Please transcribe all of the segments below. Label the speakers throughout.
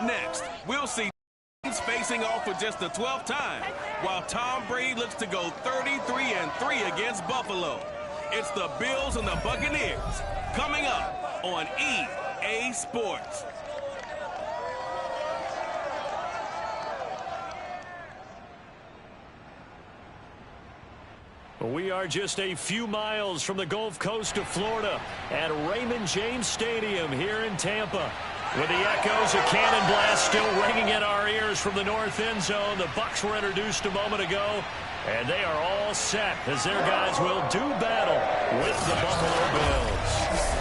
Speaker 1: Next, we'll see facing off for just the 12th time, while Tom Brady looks to go 33-3 against Buffalo. It's the Bills and the Buccaneers coming up on EA Sports.
Speaker 2: We are just a few miles from the Gulf Coast of Florida at Raymond James Stadium here in Tampa. With the echoes of cannon blast still ringing in our ears from the north end zone, the Bucs were introduced a moment ago, and they are all set as their guys will do battle with the Buffalo Bills.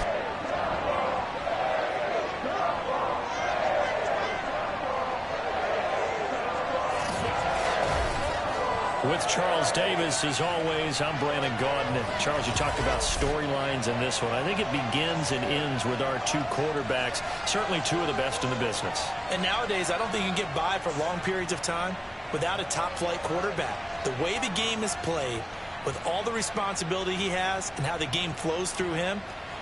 Speaker 2: With Charles Davis, as always, I'm Brandon Gaudin. And Charles, you talked about storylines in this one. I think it begins and ends with our two quarterbacks, certainly two of the best in the business.
Speaker 3: And nowadays, I don't think you can get by for long periods of time without a top-flight quarterback. The way the game is played, with all the responsibility he has and how the game flows through him,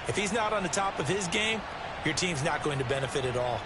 Speaker 3: if he's not on the top of his game, your team's not going to benefit at all.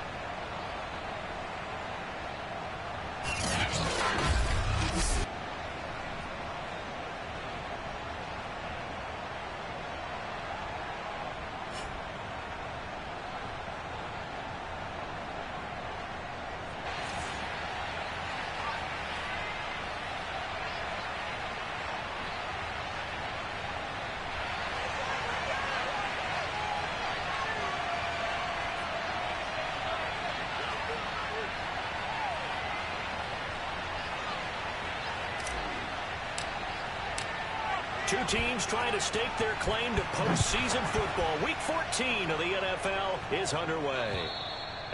Speaker 2: Two teams trying to stake their claim to postseason football. Week 14 of the NFL is underway.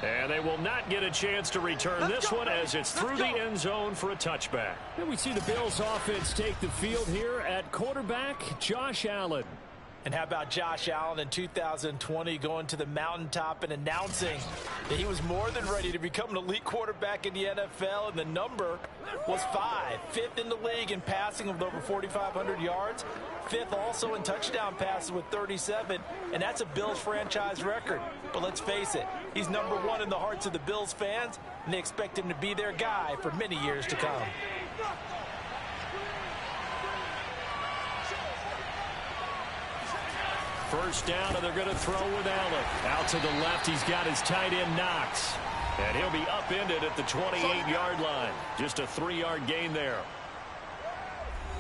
Speaker 2: And they will not get a chance to return this one as it's through the end zone for a touchback.
Speaker 4: And we see the Bills offense take the field here at quarterback, Josh Allen.
Speaker 3: And how about Josh Allen in 2020 going to the mountaintop and announcing that he was more than ready to become an elite quarterback in the NFL, and the number was 5. 5th in the league in passing with over 4,500 yards. 5th also in touchdown passes with 37, and that's a Bills franchise record. But let's face it, he's number 1 in the hearts of the Bills fans, and they expect him to be their guy for many years to come.
Speaker 2: First down, and they're going to throw with Allen. Out to the left, he's got his tight end, Knox. And he'll be upended at the 28-yard line. Just a 3-yard gain there.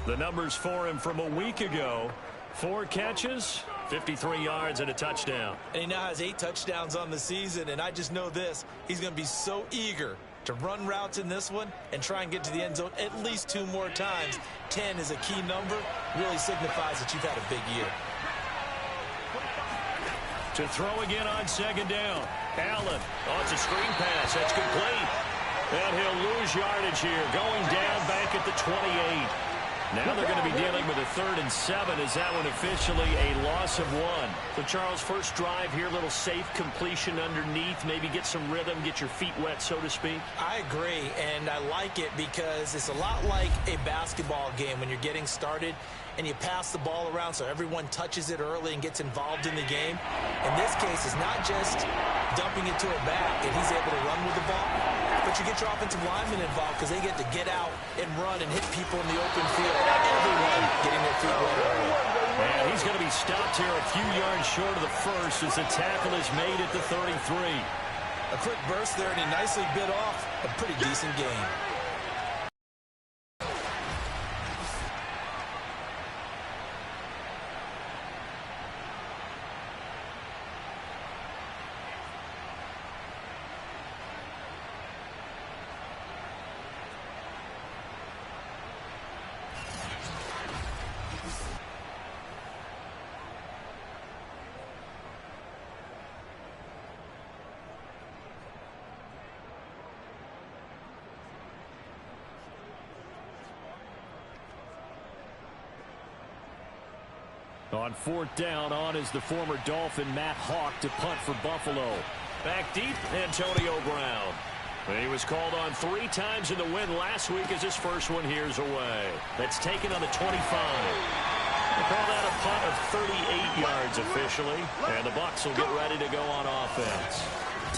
Speaker 2: The numbers for him from a week ago: 4 catches, 53 yards, and a touchdown.
Speaker 3: And he now has 8 touchdowns on the season, and I just know this: he's going to be so eager to run routes in this one and try and get to the end zone at least 2 more times. 10 is a key number, really signifies that you've had a big year.
Speaker 2: To throw again on second down. Allen. Oh, it's a screen pass. That's complete. And he'll lose yardage here. Going down back at the 28. Now they're going to be dealing with a 3rd and 7. Is that one officially a loss of 1? So, Charles, first drive here, little safe completion underneath. Maybe get some rhythm, get your feet wet, so to speak.
Speaker 3: I agree, and I like it because it's a lot like a basketball game when you're getting started and you pass the ball around so everyone touches it early and gets involved in the game. In this case, it's not just dumping it to a back and he's able to run with the ball, but you get your offensive linemen involved because they get to get out and run and hit people in the open field. Everyone getting their feet wet early.
Speaker 2: And he's going to be stopped here a few yards short of the first as the tackle is made at the 33.
Speaker 3: A quick burst there, and he nicely bit off a pretty decent gain.
Speaker 2: On 4th down, on is the former Dolphin Matt Hawk to punt for Buffalo. Back deep, Antonio Brown. He was called on 3 times in the win last week as his first one here's away. That's taken on the 25. They call that a punt of 38 yards officially, and the Bucs will get ready to go on offense.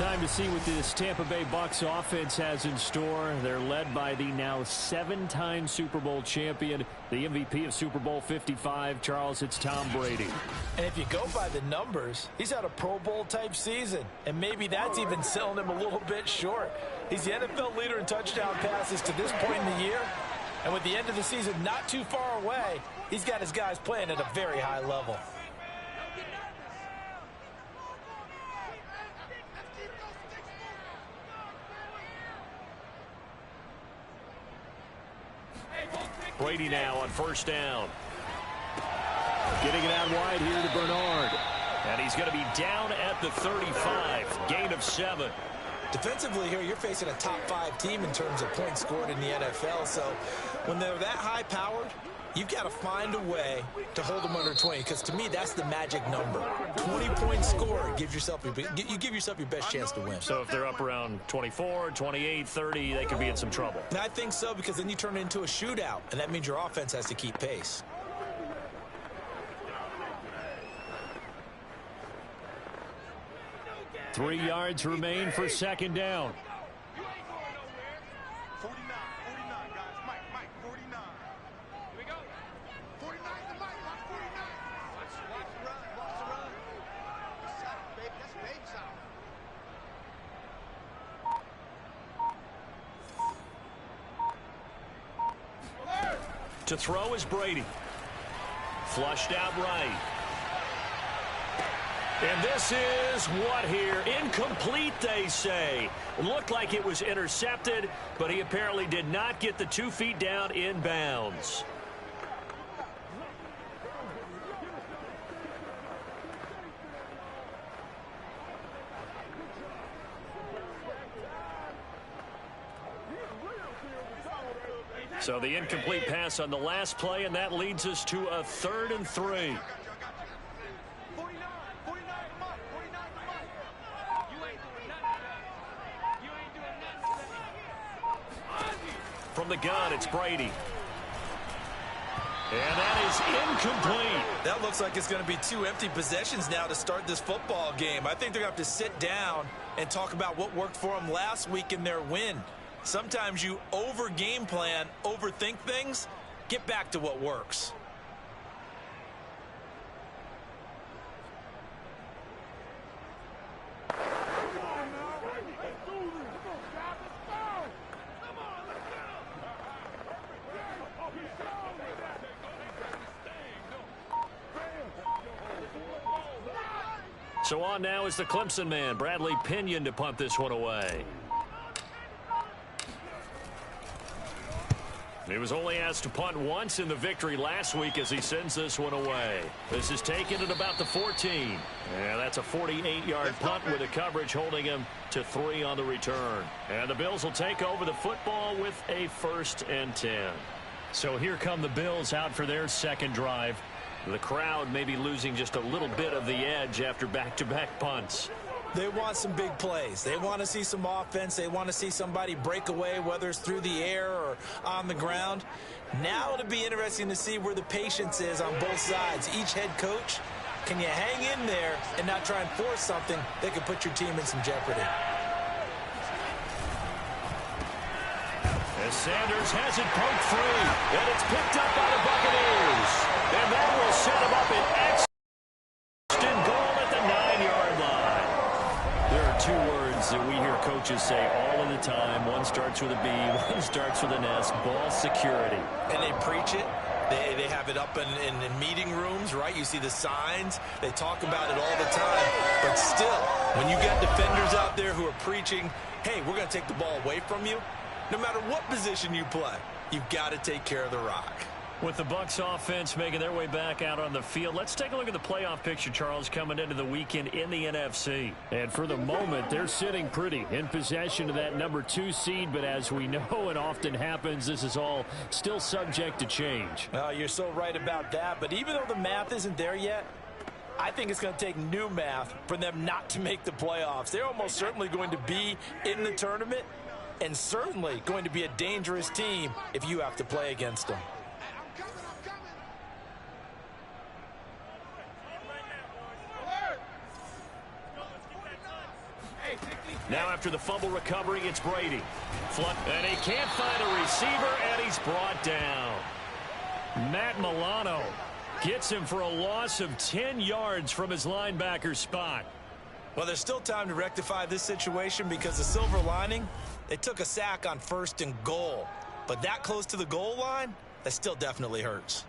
Speaker 4: Time to see what this Tampa Bay Bucs offense has in store. They're led by the now 7-time Super Bowl champion, the MVP of Super Bowl 55. Charles, it's Tom Brady.
Speaker 3: And if you go by the numbers, he's had a Pro Bowl type season. And maybe that's even selling him a little bit short. He's the NFL leader in touchdown passes to this point in the year. And with the end of the season not too far away, he's got his guys playing at a very high level.
Speaker 2: Brady now on first down.
Speaker 4: Getting it out wide here to Bernard.
Speaker 2: And he's going to be down at the 35. Gain of 7.
Speaker 3: Defensively here, you're facing a top 5 team in terms of points scored in the NFL. So when they're that high-powered, you've got to find a way to hold them under 20, because to me, that's the magic number. 20 points scored gives yourself you give yourself your best chance to win.
Speaker 2: So if they're up around 24, 28, 30, they could be in some trouble.
Speaker 3: And I think so, because then you turn it into a shootout, and that means your offense has to keep pace.
Speaker 4: Three yards remain for second down.
Speaker 5: 49, guys. Mike, 49. Here we go. 49 to Mike. Watch 49. Watch the run. Watch the run. That's solid, baby. That's baby solid.
Speaker 2: To throw is Brady. Flushed out right. And this is what here? Incomplete, they say. It looked like it was intercepted, but he apparently did not get the 2 feet down in bounds. So the incomplete pass on the last play, and that leads us to a 3rd and 3. From the gun, it's Brady. And that is incomplete.
Speaker 3: That looks like it's going to be 2 empty possessions now to start this football game. I think they're going to have to sit down and talk about what worked for them last week in their win. Sometimes you over-game plan, overthink things. Get back to what works.
Speaker 2: So on now is the Clemson man, Bradley Pinion, to punt this one away. He was only asked to punt once in the victory last week as he sends this one away. This is taken at about the 14. And that's a 48-yard punt with a coverage holding him to 3 on the return. And the Bills will take over the football with a 1st and 10.
Speaker 4: So here come the Bills out for their second drive.
Speaker 2: The crowd may be losing just a little bit of the edge after back-to-back punts.
Speaker 3: They want some big plays. They want to see some offense. They want to see somebody break away, whether it's through the air or on the ground. Now it'll be interesting to see where the patience is on both sides. Each head coach, can you hang in there and not try and force something that could put your team in some jeopardy?
Speaker 2: As Sanders has it poked free, and it's picked up by the Buccaneers. And that will set him up in instant goal at the 9-yard line.
Speaker 4: There are 2 words that we hear coaches say all of the time. One starts with a B, one starts with an S, ball security.
Speaker 3: And they preach it. They have it up in meeting rooms, right? You see the signs. They talk about it all the time. But still, when you got defenders out there who are preaching, hey, we're going to take the ball away from you, no matter what position you play, you've got to take care of the rock.
Speaker 4: With the Bucs offense making their way back out on the field, let's take a look at the playoff picture, Charles, coming into the weekend in the NFC. And for the moment, they're sitting pretty in possession of that number 2 seed. But as we know and often happens, this is all still subject to change.
Speaker 3: Oh, you're so right about that. But even though the math isn't there yet, I think it's going to take new math for them not to make the playoffs. They're almost certainly going to be in the tournament and certainly going to be a dangerous team if you have to play against them.
Speaker 5: Hey, 60.
Speaker 4: Now after the fumble recovery, it's Brady. And he can't find a receiver, and he's brought down. Matt Milano gets him for a loss of 10 yards from his linebacker spot.
Speaker 3: Well, there's still time to rectify this situation because the silver lining, they took a sack on 1st and goal. But that close to the goal line, that still definitely hurts.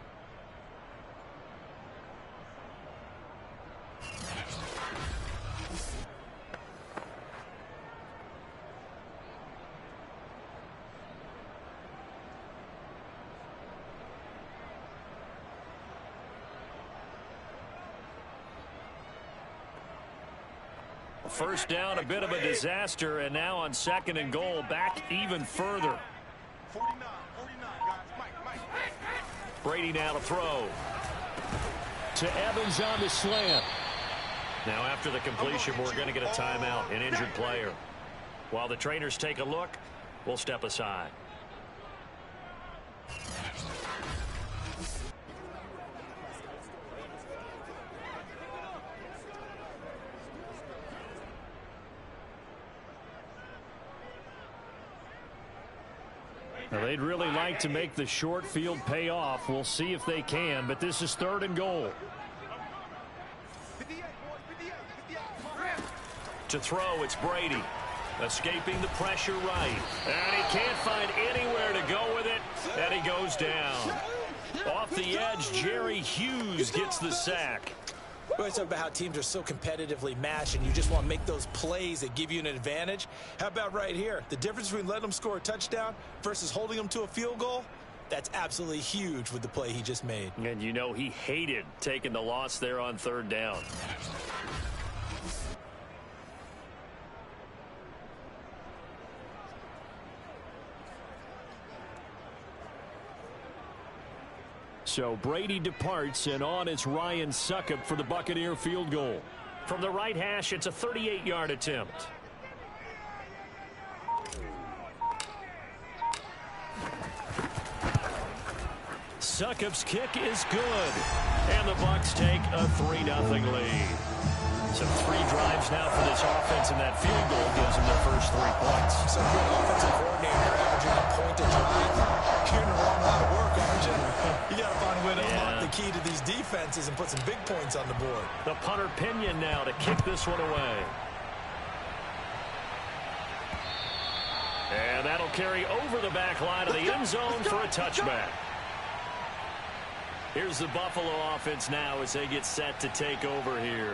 Speaker 4: First down, a bit of a disaster, and now on 2nd and goal, back even further.
Speaker 5: 49, guys. Mike.
Speaker 4: Brady now to throw. To Evans on the slant. Now after the completion, we're going to get a timeout, an injured player. While the trainers take a look, we'll step aside. Now, they'd really like to make the short field pay off. We'll see if they can, but this is 3rd and goal.
Speaker 5: 58, boys, 58.
Speaker 4: To throw, it's Brady. Escaping the pressure right. And he can't find anywhere to go with it, and he goes down. Off the edge, Jerry Hughes gets the sack.
Speaker 3: We always talk about how teams are so competitively matched and you just want to make those plays that give you an advantage. How about right here? The difference between letting them score a touchdown versus holding them to a field goal, that's absolutely huge with the play he just made.
Speaker 4: And you know he hated taking the loss there on 3rd down. So Brady departs, and on it's Ryan Succop for the Buccaneer field goal. From the right hash, it's a 38-yard attempt. Succop's kick is good. And the Bucs take a 3-0 lead. So 3 drives now for this offense, and that field goal gives them their first 3 points.
Speaker 3: So if you're an offensive coordinator averaging a point a drive, you're in the wrong line of work, aren't you? You got to find a way to unlock the key to these defenses and put some big points on the board.
Speaker 4: The punter Pinion now to kick this one away. And that'll carry over the back line of the end zone for a touchback. Here's the Buffalo offense now as they get set to take over here.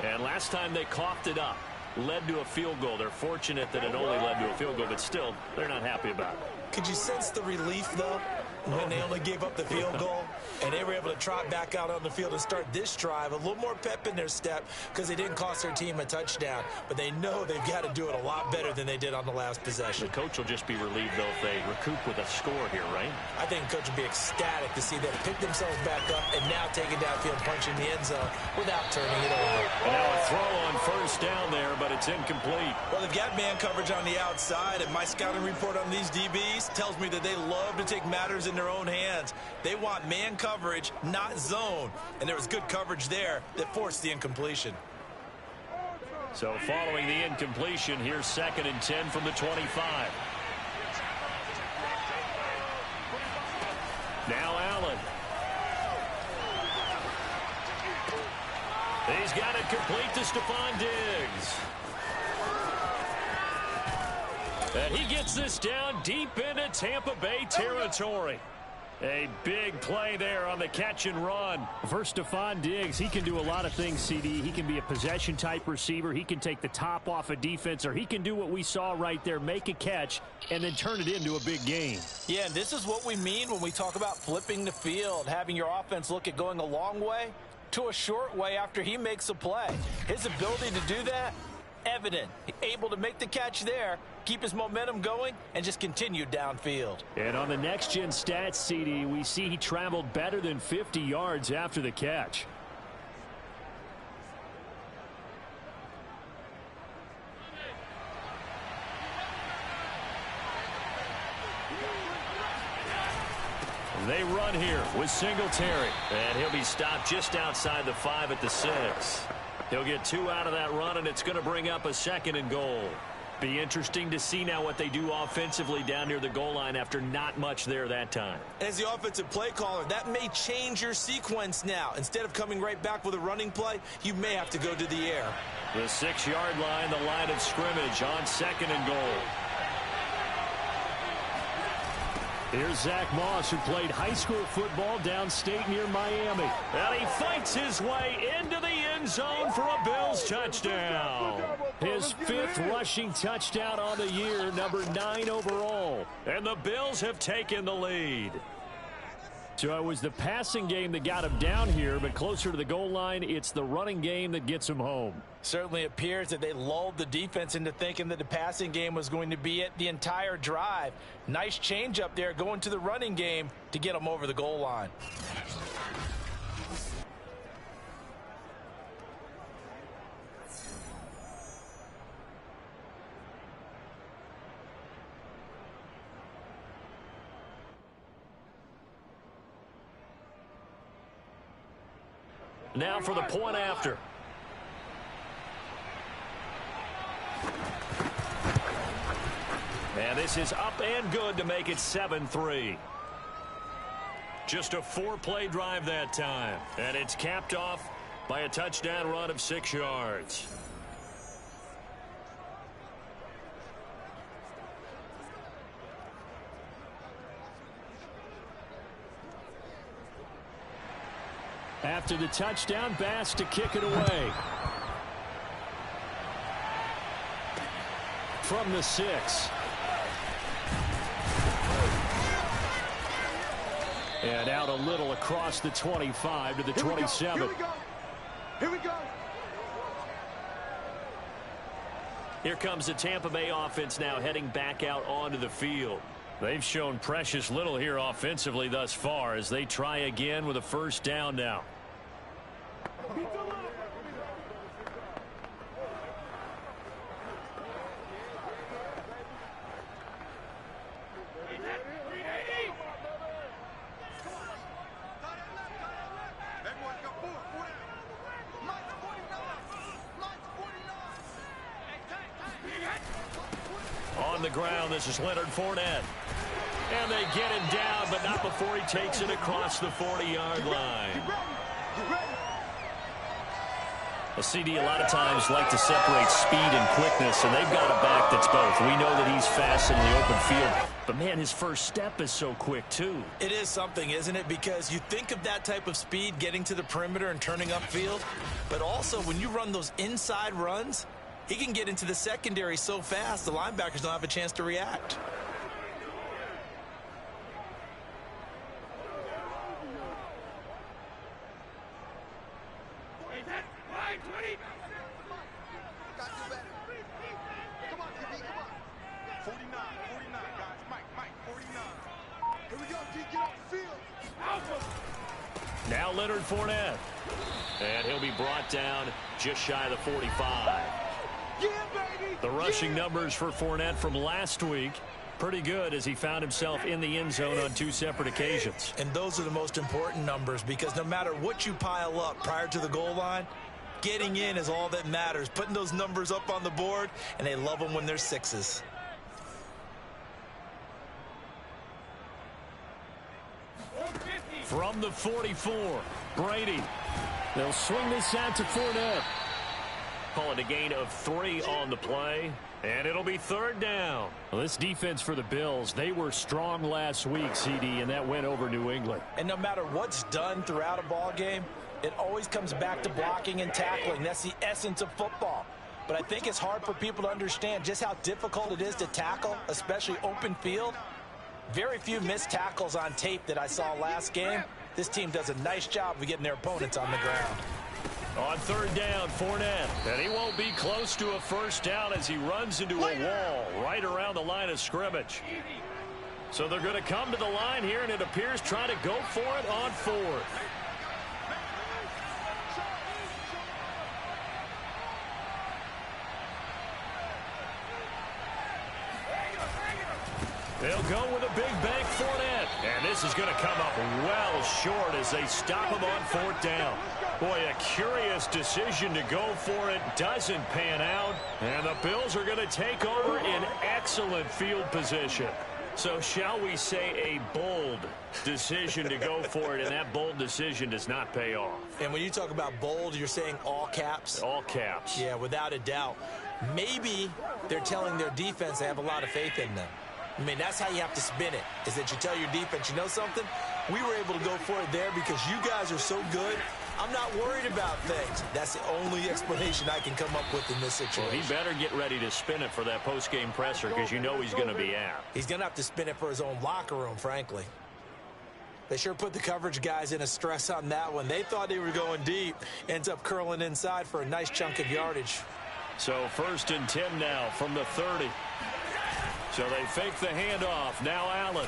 Speaker 4: And last time they coughed it up, led to a field goal. They're fortunate that it only led to a field goal, but still, they're not happy about it.
Speaker 3: Could you sense the relief, though, when they only gave up the field goal and they were able to trot back out on the field and start this drive? A little more pep in their step because they didn't cost their team a touchdown, but they know they've got to do it a lot better than they did on the last possession.
Speaker 4: The coach will just be relieved, though, if they recoup with a score here, right?
Speaker 3: I think the coach will be ecstatic to see them pick themselves back up and now take it downfield, punching the end zone without turning it over.
Speaker 4: And now a throw on 1st down there, but it's incomplete.
Speaker 3: Well, they've got man coverage on the outside, and my scouting report on these DBs tells me that they love to take matters in their own hands. They want man coverage, not zone. And there was good coverage there that forced the incompletion.
Speaker 4: So following the incompletion, here's 2nd and 10 from the 25. Now Allen. He's got it complete to Stephon Diggs. And he gets this down deep into Tampa Bay territory. A big play there on the catch and run. For Stephon Diggs, he can do a lot of things, CD. He can be a possession-type receiver. He can take the top off a defense, or he can do what we saw right there, make a catch, and then turn it into a big game.
Speaker 3: Yeah, and this is what we mean when we talk about flipping the field, having your offense look at going a long way to a short way after he makes a play. His ability to do that, evident. Able to make the catch there, keep his momentum going, and just continue downfield.
Speaker 4: And on the next-gen stats, CD, we see he traveled better than 50 yards after the catch. They run here with Singletary. And he'll be stopped just outside the 5 at the 6. He'll get 2 out of that run, and it's going to bring up a 2nd and goal. Be interesting to see now what they do offensively down near the goal line after not much there that time.
Speaker 3: As the offensive play caller, that may change your sequence now. Instead of coming right back with a running play, you may have to go to the air.
Speaker 4: The 6-yard line, the line of scrimmage on 2nd and goal. Here's Zach Moss, who played high school football downstate near Miami. And he fights his way into the end zone for a Bills touchdown. His 5th rushing touchdown on the year, number 9 overall. And the Bills have taken the lead. So it was the passing game that got him down here, but closer to the goal line, it's the running game that gets him home.
Speaker 3: Certainly appears that they lulled the defense into thinking that the passing game was going to be it the entire drive. Nice change up there going to the running game to get them over the goal line.
Speaker 4: Now for the point after. And this is up and good to make it 7-3. Just a 4-play drive that time. And it's capped off by a touchdown run of 6 yards. After the touchdown, Bass to kick it away. From the 6. And out a little across the 25 to the 27.
Speaker 5: Here we go. Here we go.
Speaker 4: Here comes the Tampa Bay offense now heading back out onto the field. They've shown precious little here offensively thus far as they try again with a 1st down now. On the ground, this is Leonard Fournette. And they get him down, but not before he takes it across the 40-yard line. A CD a lot of times like to separate speed and quickness, and they've got a back that's both. We know that he's fast in the open field, but man, his first step is so quick too.
Speaker 3: It is something, isn't it? Because you think of that type of speed getting to the perimeter and turning upfield, but also when you run those inside runs, he can get into the secondary so fast the linebackers don't have a chance to react.
Speaker 5: Come on, QB, come on. 49, guys. Mike, 49. Here we go, D, get off the field.
Speaker 4: Now Leonard Fournette. And he'll be brought down just shy of the 45.
Speaker 5: Yeah, baby.
Speaker 4: The rushing numbers for Fournette from last week, pretty good as he found himself in the end zone on 2 separate occasions.
Speaker 3: And those are the most important numbers because no matter what you pile up prior to the goal line, getting in is all that matters. Putting those numbers up on the board, and they love them when they're 6s.
Speaker 4: From the 44, Brady. They'll swing this out to Fournette. Call it a gain of 3 on the play, and it'll be 3rd down. Well, this defense for the Bills, they were strong last week, CD, and that went over New England.
Speaker 3: And no matter what's done throughout a ball game, it always comes back to blocking and tackling. That's the essence of football. But I think it's hard for people to understand just how difficult it is to tackle, especially open field. Very few missed tackles on tape that I saw last game. This team does a nice job of getting their opponents on the ground.
Speaker 4: On 3rd down, Fournette. And he won't be close to a 1st down as he runs into a wall right around the line of scrimmage. So they're going to come to the line here, and it appears trying to go for it on 4th. They'll go with a big bank Fournette. And this is going to come up well short as they stop him on 4th down. Boy, a curious decision to go for it. Doesn't pan out. And the Bills are going to take over in excellent field position. So shall we say a bold decision to go for it, and that bold decision does not pay off.
Speaker 3: And when you talk about bold, you're saying all caps?
Speaker 4: All caps.
Speaker 3: Yeah, without a doubt. Maybe they're telling their defense they have a lot of faith in them. I mean, that's how you have to spin it, is that you tell your defense, you know something? We were able to go for it there because you guys are so good. I'm not worried about things. That's the only explanation I can come up with in this situation.
Speaker 4: Well, he better get ready to spin it for that post-game presser because you know he's going to be out.
Speaker 3: He's going to have to spin it for his own locker room, frankly. They sure put the coverage guys in a stress on that one. They thought they were going deep. Ends up curling inside for a nice chunk of yardage.
Speaker 4: So 1st and 10 now from the 30. So they fake the handoff. Now Allen.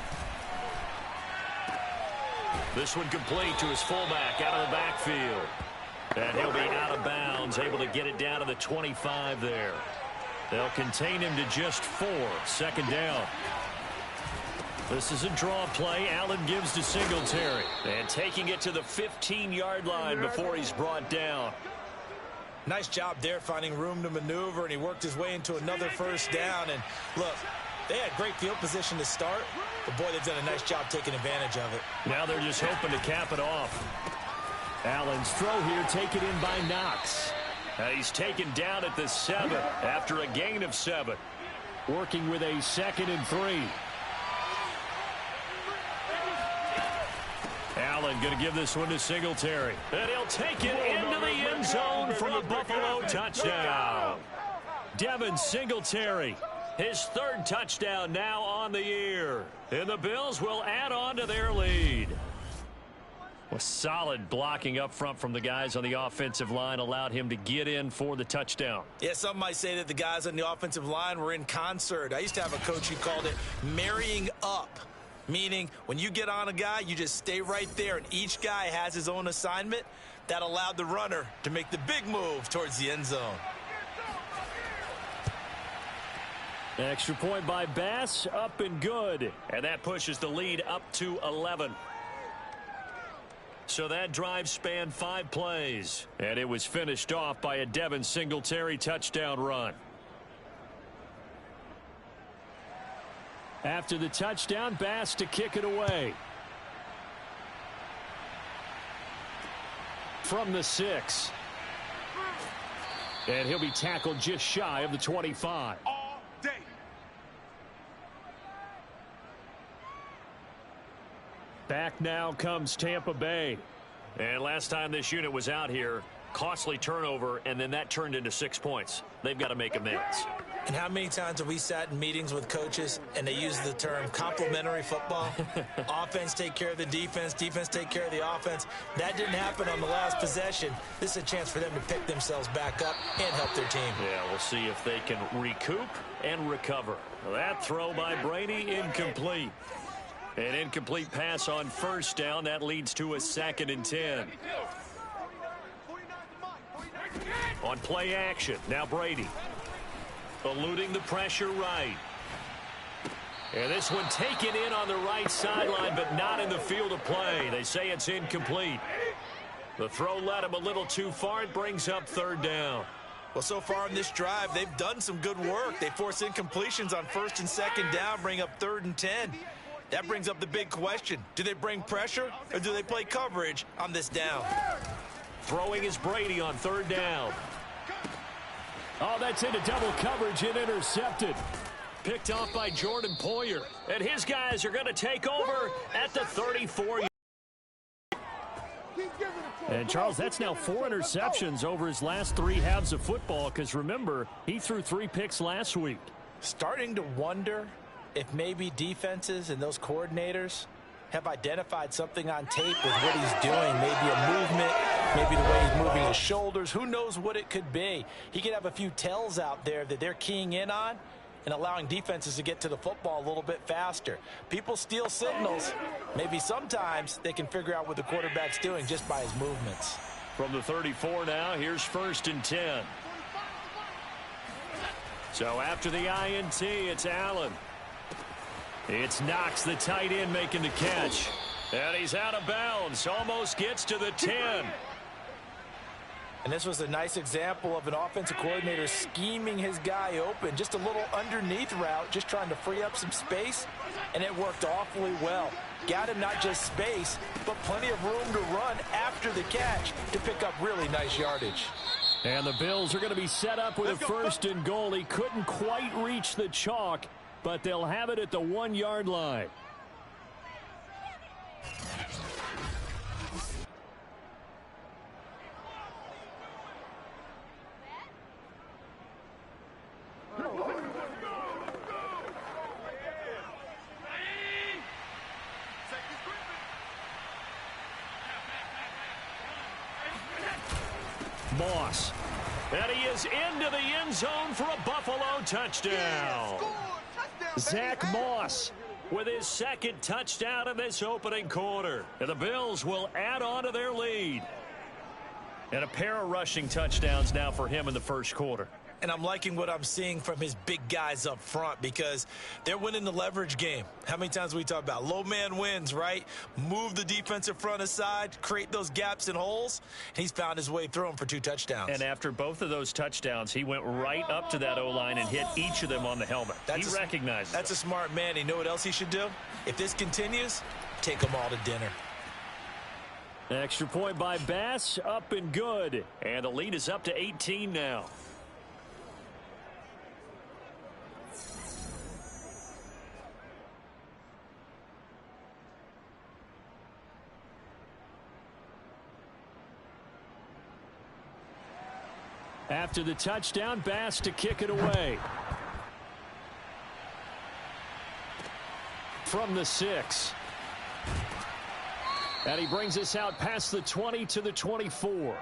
Speaker 4: This one complete to his fullback out of the backfield. And he'll be out of bounds, able to get it down to the 25 there. They'll contain him to just 4. 2nd down. This is a draw play. Allen gives to Singletary. And taking it to the 15-yard line before he's brought down.
Speaker 3: Nice job there finding room to maneuver, and he worked his way into another 1st down. And look, they had great field position to start, but boy, they've done a nice job taking advantage of it.
Speaker 4: Now they're just hoping to cap it off. Allen's throw here taken in by Knox. He's taken down at the 7 after a gain of 7. Working with a 2nd and 3. Allen going to give this one to Singletary. And he'll take it into the end zone for a Buffalo touchdown. Devin Singletary, his 3rd touchdown now on the year. And the Bills will add on to their lead. A solid blocking up front from the guys on the offensive line allowed him to get in for the touchdown.
Speaker 3: Yeah, some might say that the guys on the offensive line were in concert. I used to have a coach who called it marrying up. Meaning, when you get on a guy, you just stay right there, and each guy has his own assignment. That allowed the runner to make the big move towards the end zone.
Speaker 4: Extra point by Bass, up and good. And that pushes the lead up to 11. So that drive spanned 5 plays. And it was finished off by a Devin Singletary touchdown run. After the touchdown, Bass to kick it away. From the 6. And he'll be tackled just shy of the 25.
Speaker 5: All day.
Speaker 4: Back now comes Tampa Bay. And last time this unit was out here, costly turnover, and then that turned into 6 points. They've got to make amends.
Speaker 3: And how many times have we sat in meetings with coaches and they use the term complementary football? Offense take care of the defense, defense take care of the offense. That didn't happen on the last possession. This is a chance for them to pick themselves back up and help their team.
Speaker 4: Yeah, we'll see if they can recoup and recover. That throw by Brady, incomplete. An incomplete pass on 1st down. That leads to a 2nd and 10. On play action, now Brady. Eluding the pressure right. And this one taken in on the right sideline, but not in the field of play. They say it's incomplete. The throw led him a little too far. It brings up 3rd down.
Speaker 3: Well, so far in this drive, they've done some good work. They force incompletions on 1st and 2nd down, bring up 3rd and 10. That brings up the big question. Do they bring pressure or do they play coverage on this down?
Speaker 4: Throwing is Brady on 3rd down. Oh, that's into double coverage and intercepted. Picked off by Jordan Poyer. And his guys are going to take over at the 34. And, Charles, that's now 4 interceptions over his last 3 halves of football because, remember, he threw 3 picks last week.
Speaker 3: Starting to wonder if maybe defenses and those coordinators have identified something on tape with what he's doing. Maybe a movement, maybe the way he's moving his shoulders. Who knows what it could be? He could have a few tells out there that they're keying in on and allowing defenses to get to the football a little bit faster. People steal signals. Maybe sometimes they can figure out what the quarterback's doing just by his movements.
Speaker 4: From the 34 now, here's 1st and 10. So after the INT, it's Allen. It's Knox, the tight end, making the catch. And he's out of bounds. Almost gets to the 10.
Speaker 3: And this was a nice example of an offensive coordinator scheming his guy open. Just a little underneath route, just trying to free up some space. And it worked awfully well. Got him not just space, but plenty of room to run after the catch to pick up really nice yardage.
Speaker 4: And the Bills are going to be set up with a first and goal. He couldn't quite reach the chalk, but they'll have it at the 1-yard line. Moss. And he is into the end zone for a Buffalo touchdown. Zach Moss with his second touchdown in this opening quarter. And the Bills will add on to their lead. And a pair of rushing touchdowns now for him in the first quarter.
Speaker 3: And I'm liking what I'm seeing from his big guys up front because they're winning the leverage game. How many times we talk about low man wins, right? Move the defensive front aside, create those gaps and holes. He's found his way through them for 2 touchdowns.
Speaker 4: And after both of those touchdowns, he went right up to that O-line and hit each of them on the helmet. He recognized
Speaker 3: That's a smart man. You know what else he should do? If this continues, take them all to dinner.
Speaker 4: Extra point by Bass, up and good. And the lead is up to 18 now. After the touchdown, Bass to kick it away. From the 6. And he brings us out past the 20 to the 24.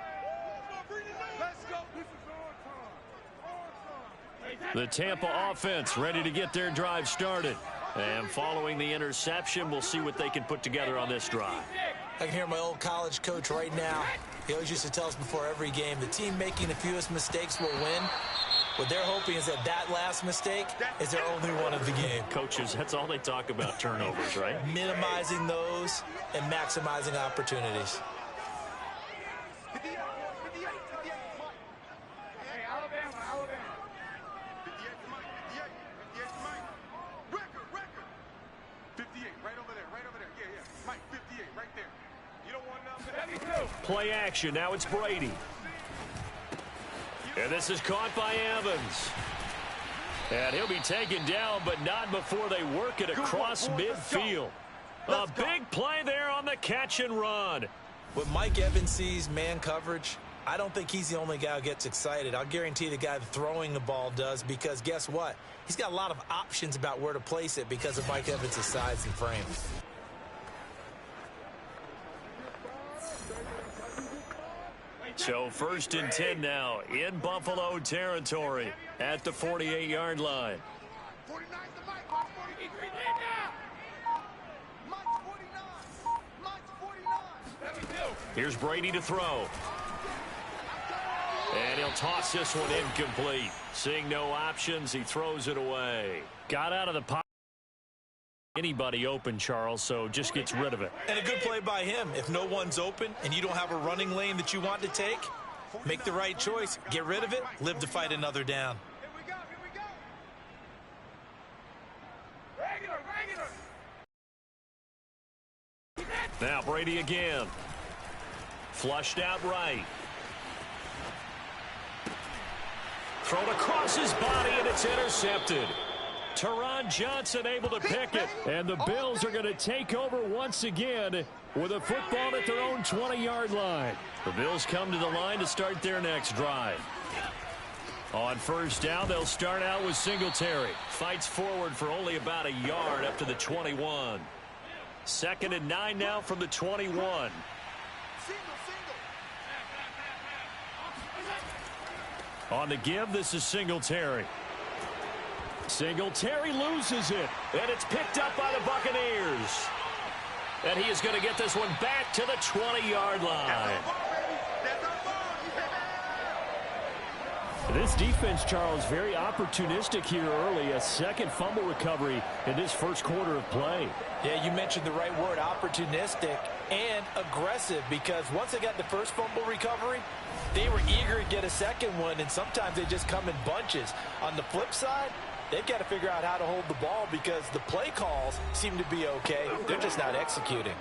Speaker 4: The Tampa offense ready to get their drive started. And following the interception, we'll see what they can put together on this drive.
Speaker 3: I can hear my old college coach right now. He always used to tell us before every game, the team making the fewest mistakes will win. What they're hoping is that that last mistake is their only one of the game.
Speaker 4: Coaches, that's all they talk about, turnovers, right?
Speaker 3: Minimizing those and maximizing opportunities.
Speaker 4: Play action. Now it's Brady. And this is caught by Evans. And he'll be taken down, but not before they work it across midfield. A big play there on the catch and run.
Speaker 3: When Mike Evans sees man coverage, I don't think he's the only guy who gets excited. I'll guarantee the guy throwing the ball does, because guess what? He's got a lot of options about where to place it because of Mike Evans' size and frame.
Speaker 4: So 1st and 10 now in Buffalo territory at the 48-yard line. Here's Brady to throw. And he'll toss this one incomplete. Seeing no options, he throws it away. Got out of the pocket. Anybody open, Charles, so just gets rid of it.
Speaker 3: And a good play by him. If no one's open and you don't have a running lane that you want to take, make the right choice. Get rid of it. Live to fight another down.
Speaker 4: Now Brady again. Flushed out right. Thrown across his body, and it's intercepted. Teron Johnson able to pick it. And the Bills are going to take over once again with a football at their own 20-yard line. The Bills come to the line to start their next drive. On 1st down, they'll start out with Singletary. Fights forward for only about a yard up to the 21. 2nd and 9 now from the 21. On the give, this is Singletary. Singletary loses it, and it's picked up by the Buccaneers. And he is going to get this one back to the 20-yard line. This defense, Charles, very opportunistic here early. A second fumble recovery in this first quarter of play.
Speaker 3: Yeah, you mentioned the right word, opportunistic and aggressive, because once they got the first fumble recovery, they were eager to get a second one, and sometimes they just come in bunches. On the flip side, they've got to figure out how to hold the ball because the play calls seem to be okay. They're just not executing.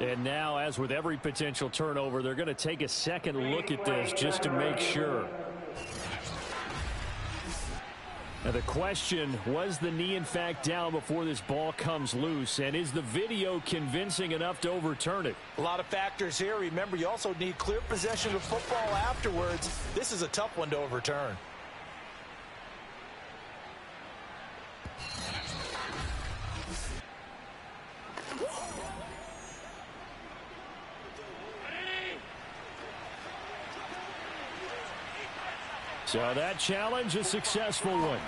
Speaker 4: And now, as with every potential turnover, they're going to take a second look at this just to make sure. Now the question, was the knee in fact down before this ball comes loose? And is the video convincing enough to overturn it?
Speaker 3: A lot of factors here. Remember, you also need clear possession of football afterwards. This is a tough one to overturn.
Speaker 4: So that challenge, a successful one.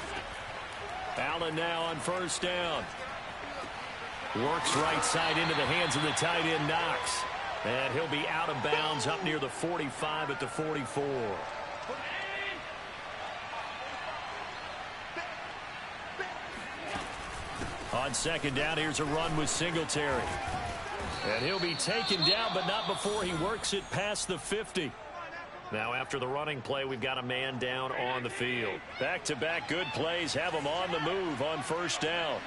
Speaker 4: Allen now on first down. Works right side into the hands of the tight end, Knox. And he'll be out of bounds up near the 45 at the 44. On second down, here's a run with Singletary. And he'll be taken down, but not before he works it past the 50. Now after the running play, we've got a man down on the field. Back-to-back good plays have him on the move on first down.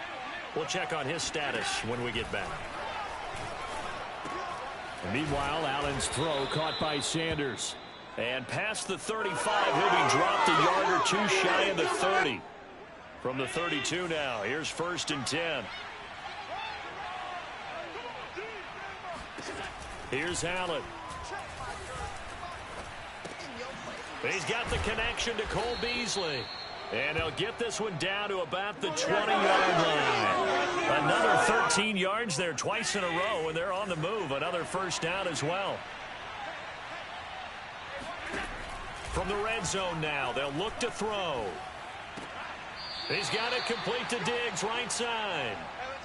Speaker 4: We'll check on his status when we get back. And meanwhile, Allen's throw caught by Sanders. And past the 35, he'll be dropped a yard or two shy of the 30. From the 32 now, here's first and 10. Here's Allen. He's got the connection to Cole Beasley. And he'll get this one down to about the 20-yard line. Another 13 yards there twice in a row, and they're on the move. Another first down as well. From the red zone now, they'll look to throw. He's got it complete to Diggs, right side.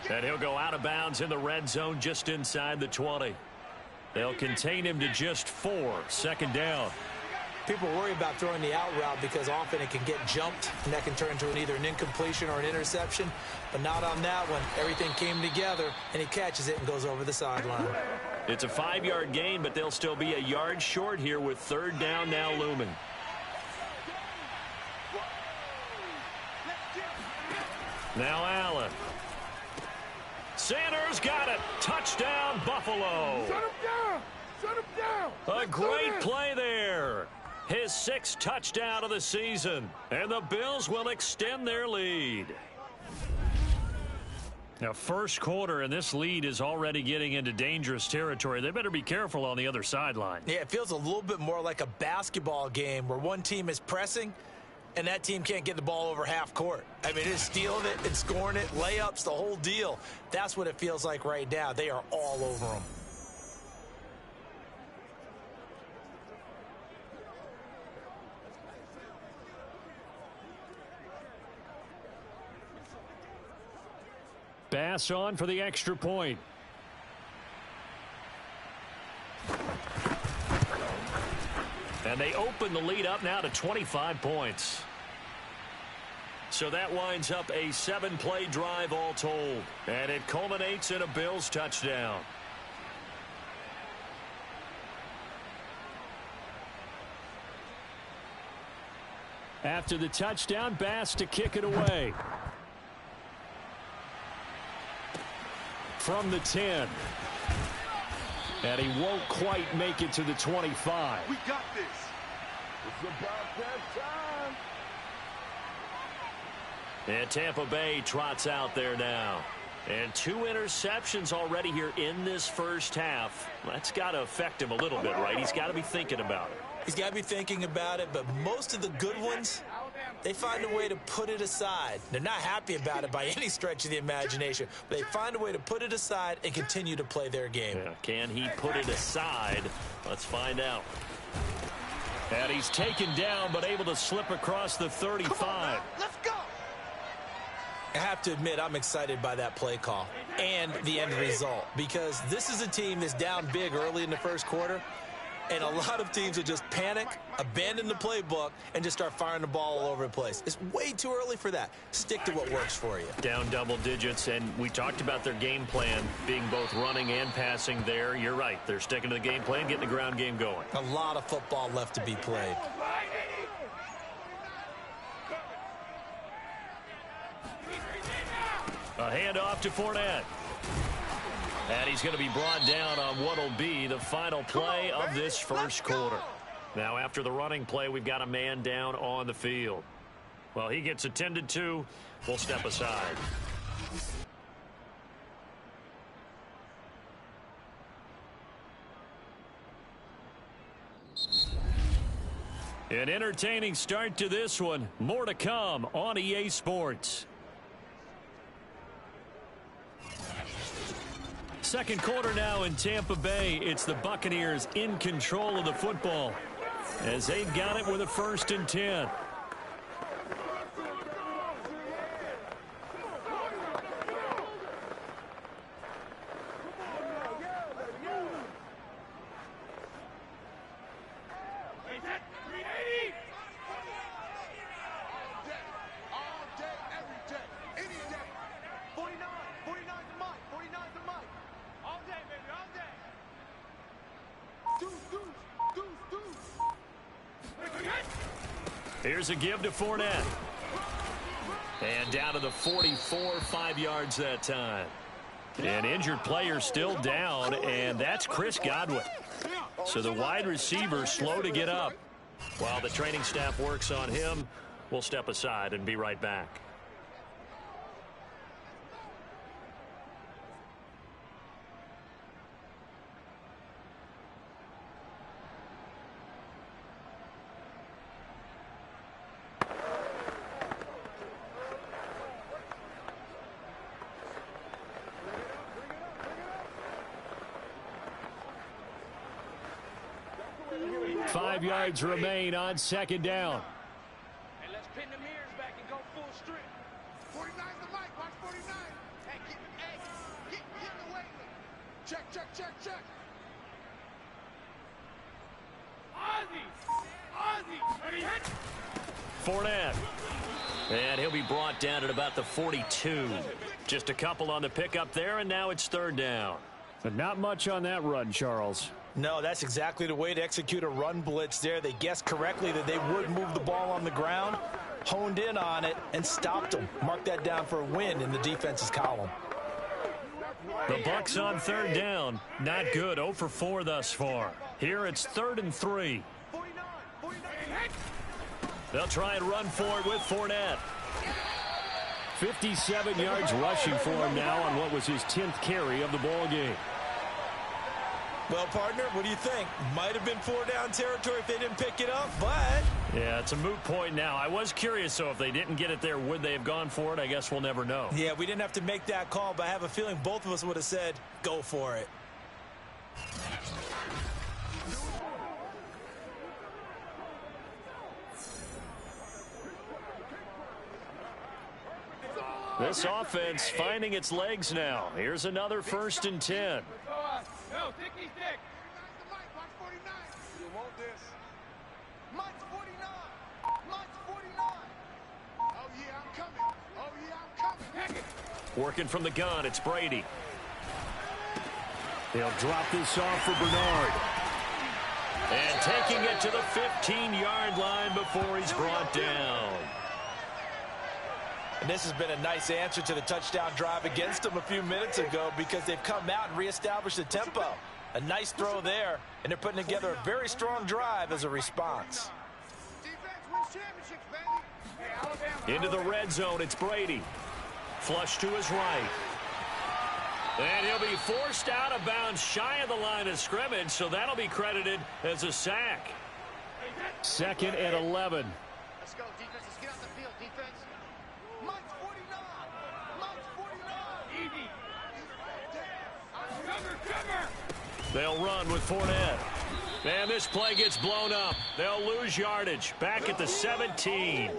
Speaker 4: And he'll go out of bounds in the red zone just inside the 20. They'll contain him to just 4. Second down.
Speaker 3: People worry about throwing the out route because often it can get jumped, and that can turn into either an incompletion or an interception. But not on that one. Everything came together, and he catches it and goes over the sideline.
Speaker 4: It's a 5-yard gain, but they'll still be a yard short here with third down now looming. Now Allen. Sanders got it. Touchdown, Buffalo.
Speaker 5: Shut him down! Shut him down!
Speaker 4: A great play there. His 6th touchdown of the season. And the Bills will extend their lead. Now, first quarter, and this lead is already getting into dangerous territory. They better be careful on the other sideline.
Speaker 3: Yeah, it feels a little bit more like a basketball game where one team is pressing and that team can't get the ball over half court. I mean, it's stealing it and scoring it, layups, the whole deal. That's what it feels like right now. They are all over them.
Speaker 4: Bass on for the extra point. And they open the lead up now to 25 points. So that winds up a 7-play drive all told. And it culminates in a Bills touchdown. After the touchdown, Bass to kick it away. From the 10. And he won't quite make it to the 25.
Speaker 5: We got this. It's about that time.
Speaker 4: And Tampa Bay trots out there now. And 2 interceptions already here in this first half. That's got to affect him a little bit, right? He's got to be thinking about it.
Speaker 3: He's got to be thinking about it, but most of the good ones, they find a way to put it aside. They're not happy about it by any stretch of the imagination, but they find a way to put it aside and continue to play their game.
Speaker 4: Yeah, can he put it aside? Let's find out. And he's taken down, but able to slip across the 35.
Speaker 5: Let's go.
Speaker 3: I have to admit, I'm excited by that play call. and the end result, because this is a team that's down big early in the first quarter, and a lot of teams will just panic, abandon the playbook, and just start firing the ball all over the place. It's way too early for that. Stick to what works for you.
Speaker 4: Down double digits, and we talked about their game plan being both running and passing there. You're right. They're sticking to the game plan, getting the ground game going.
Speaker 3: A lot of football left to be played.
Speaker 4: A handoff to Fournette. And he's going to be brought down on what will be the final play of this first quarter. Now, after the running play, we've got a man down on the field. Well, he gets attended to. We'll step aside. An entertaining start to this one. More to come on EA Sports. Second quarter now in Tampa Bay. It's the Buccaneers in control of the football as they've got it with a 1st and 10. Here's a give to Fournette. And down to the 44, 5 yards that time. An injured player still down, and that's Chris Godwin. So the wide receiver slow to get up. While the training staff works on him, we'll step aside and be right back. Five yards remain on second down.
Speaker 5: And let's pin the mirrors back and go full strip. 49's the mic. Watch 49. Hey, get in the way. Check. Ozzy. Ready, hit.
Speaker 4: Fournette. And he'll be brought down at about the 42. Just a couple on the pickup there, and now it's 3rd down. But not much on that run, Charles.
Speaker 3: No, that's exactly the way to execute a run blitz there. They guessed correctly that they would move the ball on the ground, honed in on it, and stopped them. Mark that down for a win in the defense's column.
Speaker 4: The Bucs on 3rd down. Not good. 0 for 4 thus far. Here it's 3rd and 3. They'll try and run for it with Fournette. 57 yards rushing for him now on what was his 10th carry of the ball game.
Speaker 3: Well, partner, what do you think? Might have been 4-down territory if they didn't pick it up, but...
Speaker 4: Yeah, it's a moot point now. I was curious, so if they didn't get it there, would they have gone for it? I guess we'll never know.
Speaker 3: Yeah, we didn't have to make that call, but I have a feeling both of us would have said, go for it.
Speaker 4: This offense finding its legs now. Here's another 1st and 10.
Speaker 5: No, Dicky Dick. Watch 49. You want this? Mike's 49. Mike's 49. Oh, yeah, I'm coming.
Speaker 4: Working from the gun, it's Brady. They'll drop this off for Bernard. And taking it to the 15-yard line before he's brought down.
Speaker 3: And this has been a nice answer to the touchdown drive against them a few minutes ago because they've come out and reestablished the tempo. A nice throw there, and they're putting together a very strong drive as a response.
Speaker 4: Into the red zone, it's Brady. Flush to his right. And he'll be forced out of bounds shy of the line of scrimmage, so that'll be credited as a sack. 2nd and 11.
Speaker 5: Let's go, defense. Let's get out the field, defense. Mike's 49. Mike's 49. Easy.
Speaker 4: They'll run with Fournette. And this play gets blown up. They'll lose yardage. Back at the 17.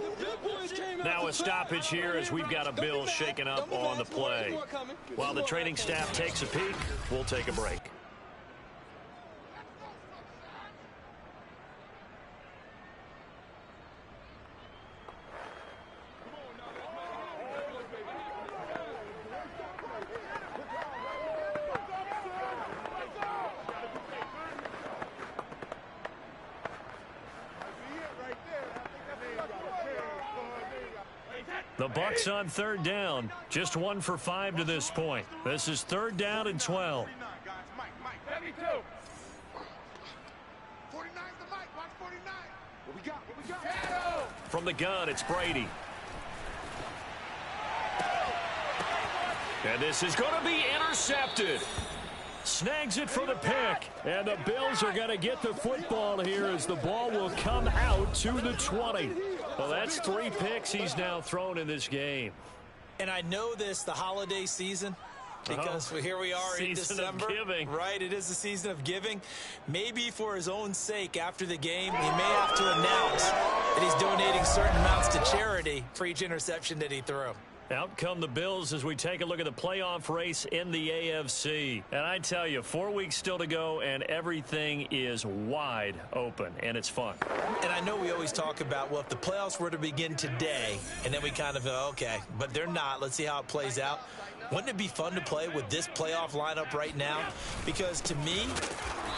Speaker 4: Now a stoppage here as we've got a Bills shaken up on the play. While the training staff takes a peek, we'll take a break. The Bucs on third down. Just 1 for 5 to this point. This is third down and 12.
Speaker 5: 49's the mic. Watch 49. What we got? What we got?
Speaker 4: From the gun, it's Brady. And this is going to be intercepted. Snags it for the pick. And the Bills are going to get the football here as the ball will come out to the 20. Well, that's 3 picks he's now thrown in this game.
Speaker 3: And I know this, the holiday season, because here we are in December.
Speaker 4: Season of giving.
Speaker 3: Right, it is the season of giving. Maybe for his own sake, after the game, he may have to announce that he's donating certain amounts to charity for each interception that he threw.
Speaker 4: Out come the Bills as we take a look at the playoff race in the AFC. And I tell you, 4 weeks still to go, and everything is wide open, and it's fun.
Speaker 3: And I know we always talk about, well, if the playoffs were to begin today, and then we kind of go, okay, but they're not. Let's see how it plays out. Wouldn't it be fun to play with this playoff lineup right now? Because to me,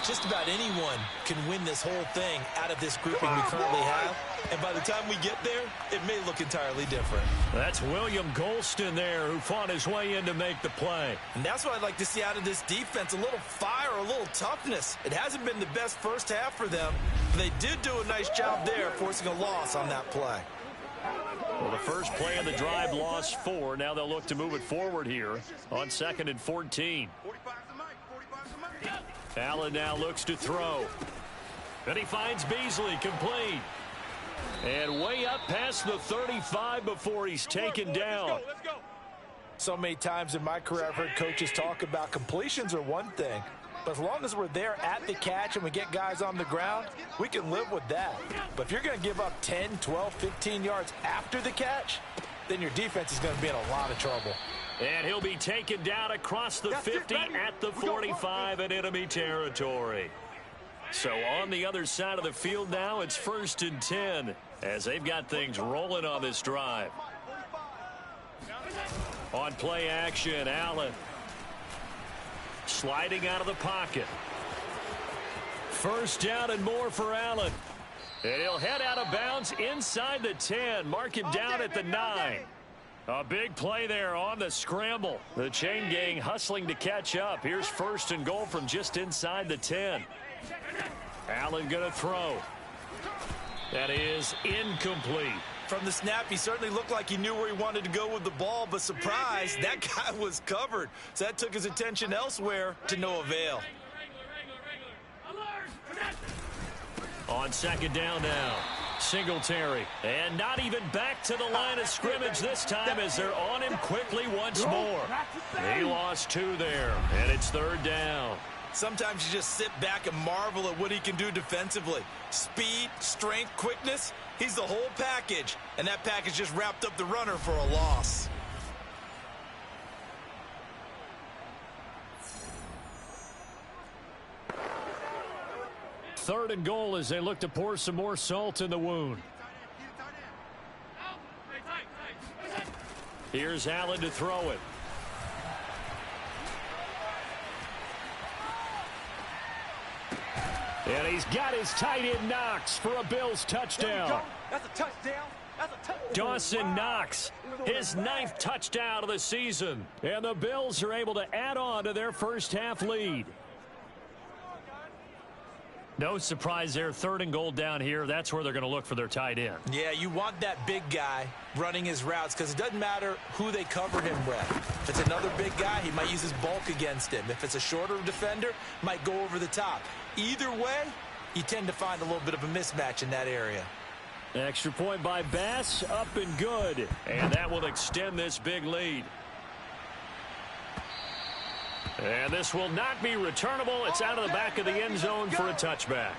Speaker 3: just about anyone can win this whole thing out of this grouping we currently have. And by the time we get there, it may look entirely different.
Speaker 4: That's William Golston there who fought his way in to make the play.
Speaker 3: And that's what I'd like to see out of this defense, a little fire, a little toughness. It hasn't been the best first half for them, but they did do a nice job there forcing a loss on that play.
Speaker 4: Well, the first play of the drive lost 4. Now they'll look to move it forward here on 2nd and 14.
Speaker 5: 45's the mic. 45's the mic.
Speaker 4: Allen now looks to throw. And he finds Beasley complete. And way up past the 35 before he's taken down.
Speaker 5: Let's go.
Speaker 3: So many times in my career, I've heard coaches talk about completions are one thing. But as long as we're there at the catch and we get guys on the ground, we can live with that. But if you're going to give up 10, 12, 15 yards after the catch, then your defense is going to be in a lot of trouble.
Speaker 4: And he'll be taken down across the 50 at the 45 in enemy territory. So on the other side of the field now, it's 1st and 10 as they've got things rolling on this drive. On play action, Allen sliding out of the pocket. First down and more for Allen. And he'll head out of bounds inside the 10. Mark him down at the 9. A big play there on the scramble. The chain gang hustling to catch up. Here's 1st and goal from just inside the 10. Allen going to throw. That is incomplete.
Speaker 3: From the snap, he certainly looked like he knew where he wanted to go with the ball, but surprise, that guy was covered. So that took his attention elsewhere to no avail.
Speaker 4: On 2nd down now, Singletary. And not even back to the line of scrimmage this time as they're on him quickly once more. He lost 2 there, and it's 3rd down.
Speaker 3: Sometimes you just sit back and marvel at what he can do defensively. Speed, strength, quickness, he's the whole package. And that package just wrapped up the runner for a loss.
Speaker 4: Third and goal as they look to pour some more salt in the wound. Here's Allen to throw it. And he's got his tight end Knox for a Bills touchdown.
Speaker 5: That's a touchdown. That's a touchdown.
Speaker 4: Dawson Knox, his 9th touchdown of the season. And the Bills are able to add on to their first half lead. No surprise there, 3rd and goal down here. That's where they're going to look for their tight end.
Speaker 3: Yeah, you want that big guy running his routes because it doesn't matter who they covered him with. If it's another big guy, he might use his bulk against him. If it's a shorter defender, might go over the top. Either way, you tend to find a little bit of a mismatch in that area.
Speaker 4: Extra point by Bass, up and good. And that will extend this big lead. And this will not be returnable. It's out of the back of the end zone for a touchback.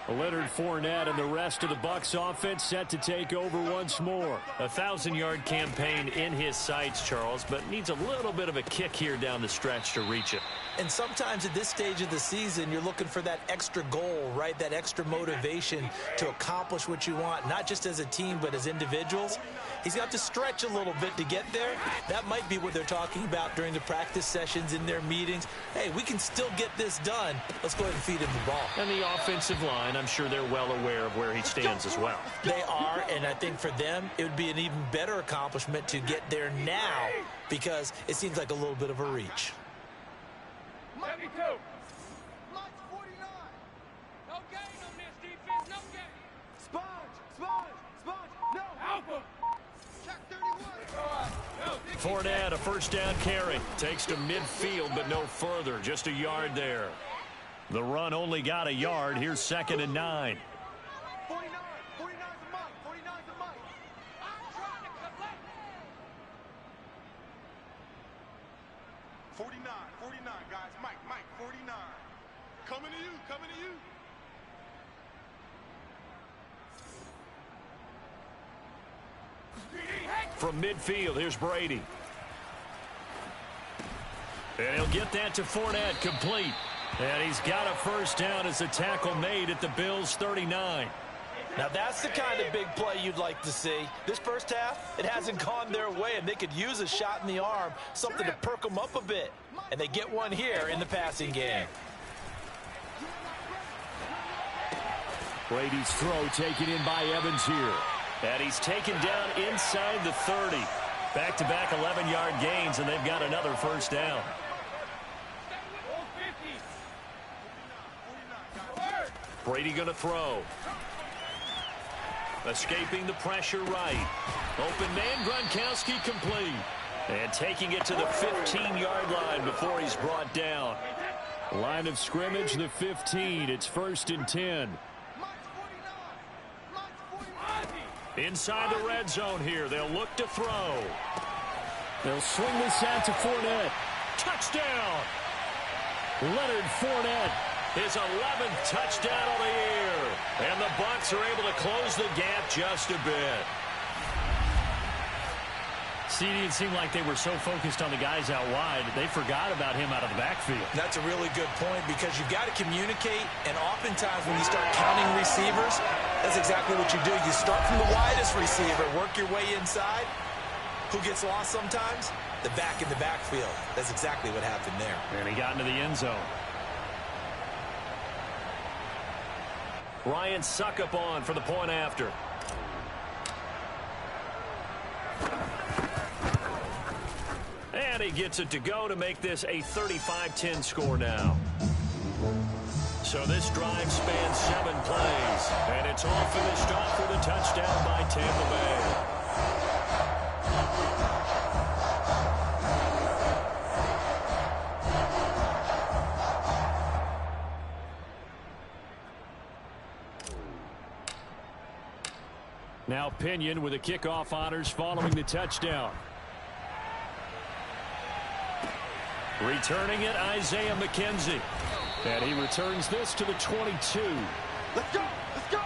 Speaker 4: Leonard Fournette and the rest of the Bucs offense set to take over once more. A 1,000-yard campaign in his sights, Charles, but needs a little bit of a kick here down the stretch to reach it.
Speaker 3: And sometimes at this stage of the season, you're looking for that extra goal, right? That extra motivation to accomplish what you want, not just as a team, but as individuals. He's got to stretch a little bit to get there. That might be what they're talking about during the practice sessions in their meetings. Hey, we can still get this done. Let's go ahead and feed him the ball.
Speaker 4: And the offensive line, I'm sure they're well aware of where he stands as well.
Speaker 3: They are, and I think for them, it would be an even better accomplishment to get there now because it seems like a little bit of a reach.
Speaker 5: 72. Mike's 49. No gain on this defense. No gain. Sponge. No. Alpha. Check 31.
Speaker 4: Fournette, a first down carry. Takes to midfield, but no further. Just a yard there. The run only got a yard. Here's 2nd and 9.
Speaker 5: 49. 49's a Mike. 49's a Mike. I'm trying to collect. 49, guys. Mike, 49. Coming to you.
Speaker 4: From midfield, here's Brady. And he'll get that to Fournette, complete. And he's got a first down as a tackle made at the Bills' 39.
Speaker 3: Now, that's the kind of big play you'd like to see. This first half, it hasn't gone their way, and they could use a shot in the arm, something to perk them up a bit. And they get one here in the passing game.
Speaker 4: Brady's throw taken in by Evans here. And he's taken down inside the 30. Back-to-back 11-yard gains, and they've got another first down. Brady going to throw. Escaping the pressure right. Open man, Gronkowski complete. And taking it to the 15-yard line before he's brought down. Line of scrimmage, the 15. It's 1st and 10. Inside the red zone here. They'll look to throw. They'll swing this out to Fournette. Touchdown! Leonard Fournette. His 11th touchdown of the year. And the Bucs are able to close the gap just a bit. CD, it seemed like they were so focused on the guys out wide, they forgot about him out of the backfield.
Speaker 3: That's a really good point because you've got to communicate, and oftentimes when you start counting receivers, that's exactly what you do. You start from the widest receiver, work your way inside. Who gets lost sometimes? The back in the backfield. That's exactly what happened there.
Speaker 4: And he got into the end zone. Ryan Suckup on for the point after. And he gets it to go to make this a 35-10 score now. So this drive spans 7 plays. And it's all finished off with a touchdown by Tampa Bay. Now Pinion with the kickoff honors following the touchdown. Returning it, Isaiah McKenzie. And he returns this to the 22.
Speaker 5: Let's go. Early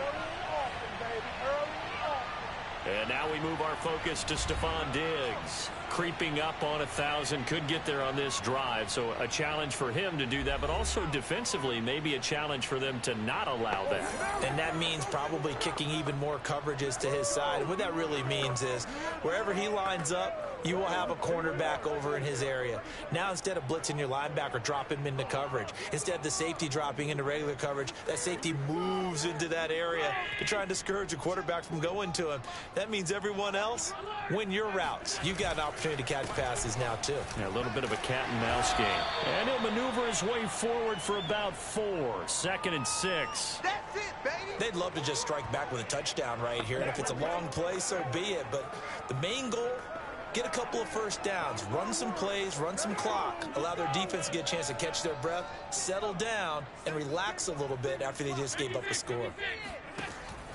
Speaker 5: and often, baby. Early and often.
Speaker 4: And now we move our focus to Stephon Diggs. Creeping up on 1,000, could get there on this drive. So a challenge for him to do that, but also defensively, maybe a challenge for them to not allow that.
Speaker 3: And that means probably kicking even more coverages to his side. And what that really means is wherever he lines up, you will have a cornerback over in his area. Now, instead of blitzing your linebacker, drop him into coverage. Instead of the safety dropping into regular coverage, that safety moves into that area to try and discourage a quarterback from going to him. That means everyone else, win your routes. You've got an opportunity to catch passes now, too.
Speaker 4: Yeah, a little bit of a cat and mouse game. And he'll maneuver his way forward for about 4. 2nd and 6.
Speaker 5: That's it, baby.
Speaker 3: They'd love to just strike back with a touchdown right here. And if it's a long play, so be it. But the main goal, get a couple of first downs, run some plays, run some clock, allow their defense to get a chance to catch their breath, settle down, and relax a little bit after they just gave up a score.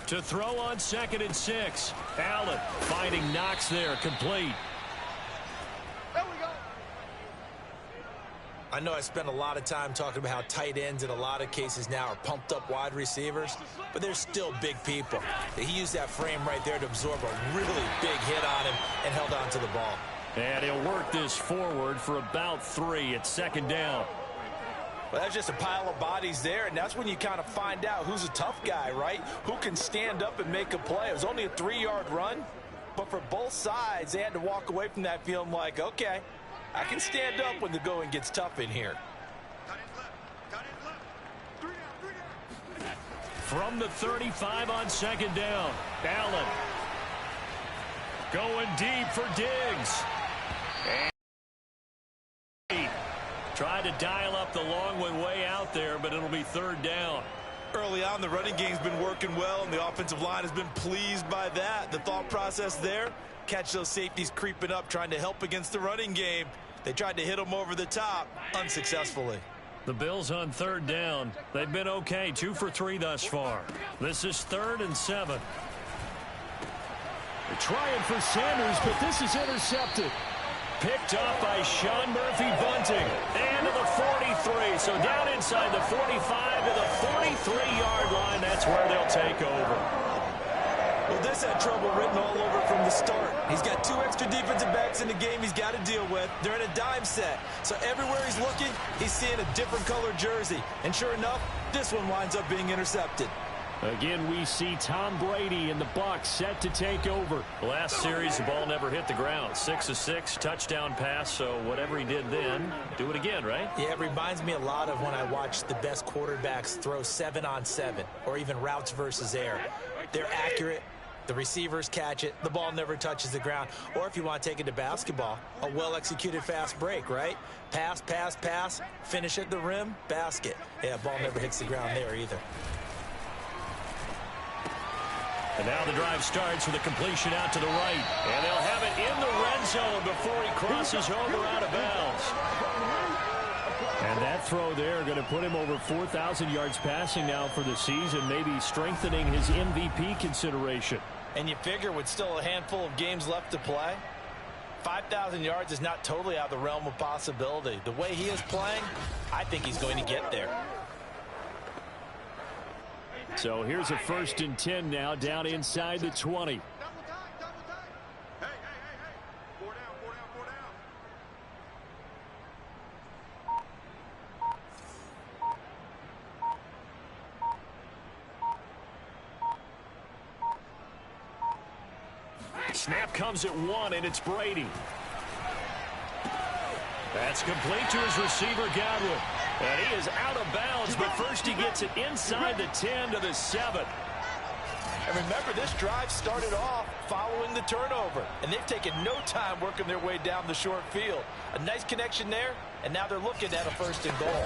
Speaker 4: To throw on 2nd and 6. Allen finding Knox there, complete.
Speaker 5: There we go.
Speaker 3: I know I spent a lot of time talking about how tight ends in a lot of cases now are pumped up wide receivers, but they're still big people. He used that frame right there to absorb a really big hit on him and held on to the ball.
Speaker 4: And he'll work this forward for about 3. It's second down.
Speaker 3: Well, that's just a pile of bodies there, and that's when you kind of find out who's a tough guy, right? Who can stand up and make a play. It was only a 3-yard run, but for both sides, they had to walk away from that feeling like, okay, I can stand up when the going gets tough in here.
Speaker 4: From the 35 on second down, Allen going deep for Diggs. And tried to dial up the long one way out there, but it'll be third down.
Speaker 3: Early on, the running game's been working well, and the offensive line has been pleased by that. The thought process there, catch those safeties creeping up, trying to help against the running game. They tried to hit them over the top, unsuccessfully.
Speaker 4: The Bills on third down. They've been okay, 2 for 3 thus far. This is 3rd and 7.
Speaker 2: They're trying for Sanders, but this is intercepted.
Speaker 4: Picked off by Sean Murphy Bunting. And to the 43. So down inside the 45 to the 43-yard line. That's where they'll take over.
Speaker 3: Well, this had trouble written all over from the start. He's got 2 extra defensive backs in the game he's got to deal with. They're in a dime set. So everywhere he's looking, he's seeing a different color jersey. And sure enough, this one winds up being intercepted.
Speaker 4: Again, we see Tom Brady and the Bucs set to take over. Last series, the ball never hit the ground. 6 of 6, touchdown pass. So whatever he did then, do it again, right?
Speaker 3: Yeah, it reminds me a lot of when I watched the best quarterbacks throw 7-on-7 or even routes versus air. They're accurate. The receivers catch it. The ball never touches the ground. Or if you want to take it to basketball, a well-executed fast break, right? Pass, pass, pass, finish at the rim, basket. Yeah, ball never hits the ground there either.
Speaker 4: And now the drive starts with a completion out to the right. And they'll have it in the red zone before he crosses over out of bounds. And that throw there going to put him over 4,000 yards passing now for the season, maybe strengthening his MVP consideration.
Speaker 3: And you figure with still a handful of games left to play, 5,000 yards is not totally out of the realm of possibility. The way he is playing, I think he's going to get there.
Speaker 4: So here's a 1st and 10 now down inside the 20.
Speaker 5: Double time. Hey. 4 down.
Speaker 4: Snap comes at 1, and it's Brady. That's complete to his receiver, Godwin. And he is out of bounds, but first he gets it inside the 10 to the 7.
Speaker 3: And remember, this drive started off following the turnover, and they've taken no time working their way down the short field. A nice connection there, and now they're looking at a 1st and goal.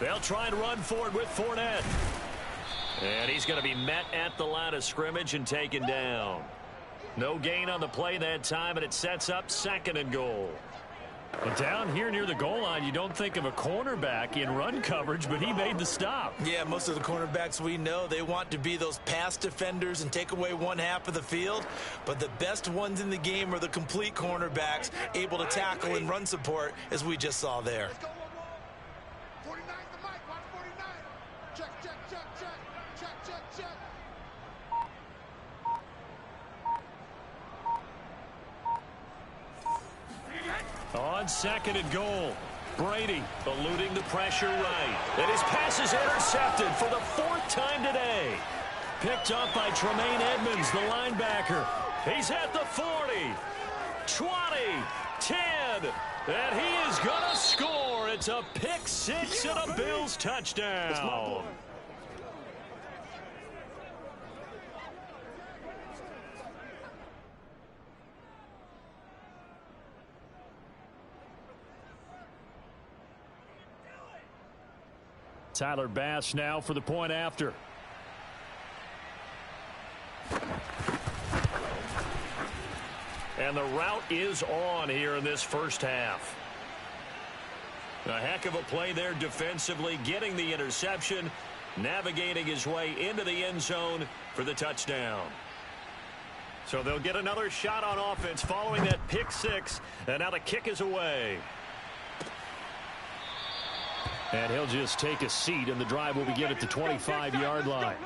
Speaker 4: They'll try and run forward with Fournette. And he's going to be met at the line of scrimmage and taken down. No gain on the play that time, and it sets up 2nd and goal. And down here near the goal line, you don't think of a cornerback in run coverage, but he made the stop.
Speaker 3: Yeah, most of the cornerbacks we know, they want to be those pass defenders and take away 1/2 of the field. But the best ones in the game are the complete cornerbacks, able to tackle and run support, as we just saw there.
Speaker 5: Let's go, 49 the mic. Watch 49. Check.
Speaker 4: On 2nd and goal, Brady eluding the pressure right. And his pass is intercepted for the 4th time today. Picked up by Tremaine Edmonds, the linebacker. He's at the 40, 20, 10, and he is going to score. It's a pick 6 and a Bills touchdown. Tyler Bass now for the point after. And the route is on here in this first half. A heck of a play there defensively, getting the interception, navigating his way into the end zone for the touchdown. So they'll get another shot on offense following that pick six, and now the kick is away. And he'll just take a seat, and the drive will begin at the 25-yard line.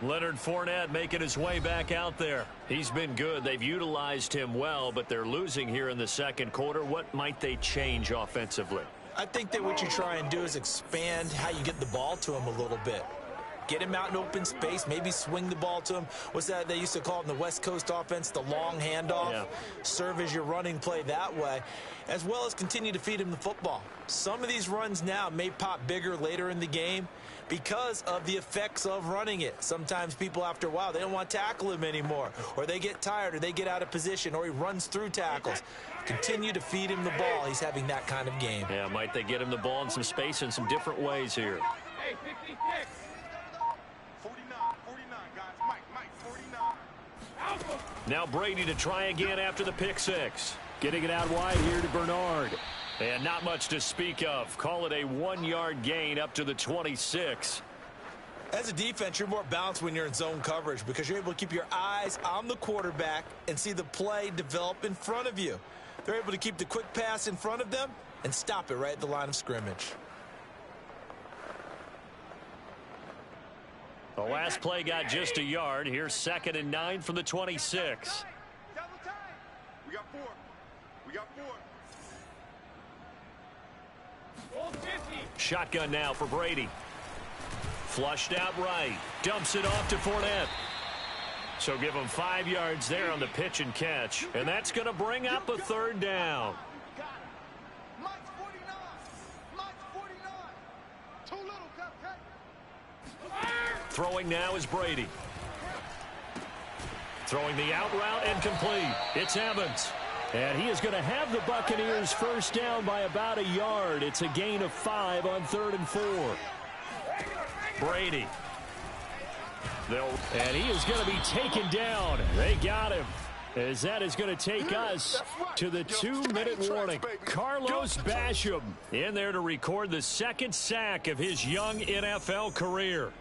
Speaker 4: Leonard Fournette making his way back out there. He's been good. They've utilized him well, but they're losing here in the second quarter. What might they change offensively?
Speaker 3: I think that what you try and do is expand how you get the ball to him a little bit. Get him out in open space, maybe swing the ball to him. What's that they used to call it in the West Coast offense, the long handoff? Yeah. Serve as your running play that way, as well as continue to feed him the football. Some of these runs now may pop bigger later in the game because of the effects of running it. Sometimes people, after a while, they don't want to tackle him anymore, or they get tired, or they get out of position, or he runs through tackles. Continue to feed him the ball. He's having that kind of game.
Speaker 4: Yeah, might they get him the ball in some space in some different ways here.
Speaker 5: Hey, 56. 49, guys. Mike, 49.
Speaker 4: Now Brady to try again after the pick six. Getting it out wide here to Bernard. And not much to speak of. Call it a 1-yard gain up to the 26.
Speaker 3: As a defense, you're more balanced when you're in zone coverage because you're able to keep your eyes on the quarterback and see the play develop in front of you. They're able to keep the quick pass in front of them and stop it right at the line of scrimmage.
Speaker 4: The last play got just a yard. Here's 2nd and 9 from the 26.
Speaker 5: Double time. We got 4.
Speaker 4: Shotgun now for Brady. Flushed out right. Dumps it off to Fournette. So give him 5 yards there on the pitch and catch. And that's going to bring up a 3rd down.
Speaker 5: Mike's 49. Mike's 49. Too little, cut.
Speaker 4: Throwing now is Brady. Throwing the out route and complete. It's Evans. And he is going to have the Buccaneers first down by about a yard. It's a gain of 5 on 3rd and 4. Brady. And he is going to be taken down. They got him. As that is going to take us to the 2-minute warning. Carlos Basham in there to record the 2nd sack of his young NFL career.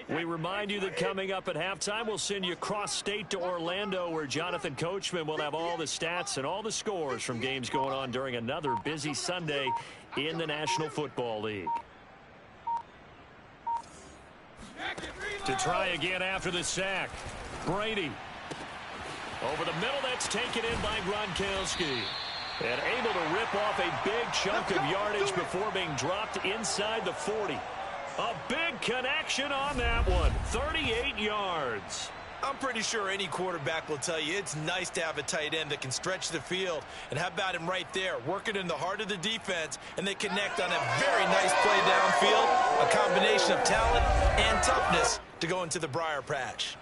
Speaker 4: We remind you that coming up at halftime, we'll send you cross-state to Orlando, where Jonathan Coachman will have all the stats and all the scores from games going on during another busy Sunday in the National Football League. To try again after the sack, Brady. Over the middle, that's taken in by Gronkowski. And able to rip off a big chunk of yardage before being dropped inside the 40. A big connection on that one. 38 yards.
Speaker 3: I'm pretty sure any quarterback will tell you it's nice to have a tight end that can stretch the field. And how about him right there, working in the heart of the defense, and they connect on a very nice play downfield. A combination of talent and toughness to go into the briar patch.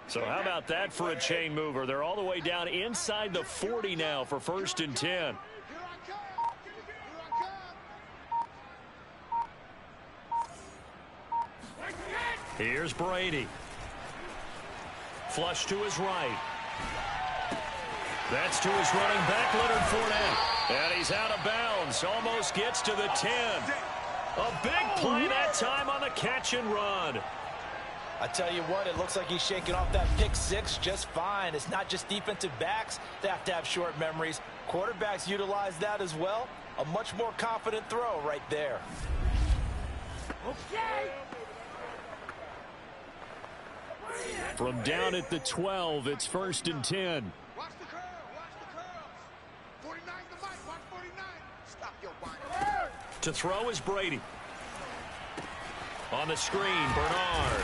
Speaker 4: So how about that for a chain mover? They're all the way down inside the 40 now for 1st and 10. Here's Brady. Flush to his right. That's to his running back, Leonard Fournette. And he's out of bounds. Almost gets to the 10. A big play that time on the catch and run.
Speaker 3: I tell you what, it looks like he's shaking off that pick six just fine. It's not just defensive backs that have to have short memories. Quarterbacks utilize that as well. A much more confident throw right there.
Speaker 5: Okay.
Speaker 4: From down at the 12, it's 1st and 10.
Speaker 5: Watch the curl. Watch the curls. 49 the mic. Watch 49. Stop your bind.
Speaker 4: To throw is Brady. On the screen, Bernard.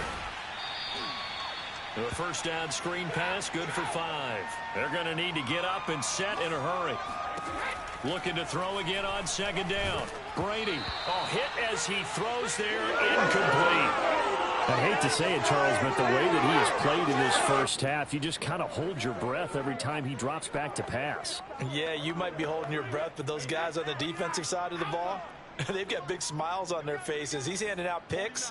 Speaker 4: The first down screen pass, good for 5. They're going to need to get up and set in a hurry. Looking to throw again on second down. Brady. Oh, hit as he throws there, incomplete. I hate to say it, Charles, but the way that he has played in this first half, you just kind of hold your breath every time he drops back to pass.
Speaker 3: Yeah, you might be holding your breath, but those guys on the defensive side of the ball, they've got big smiles on their faces. He's handing out picks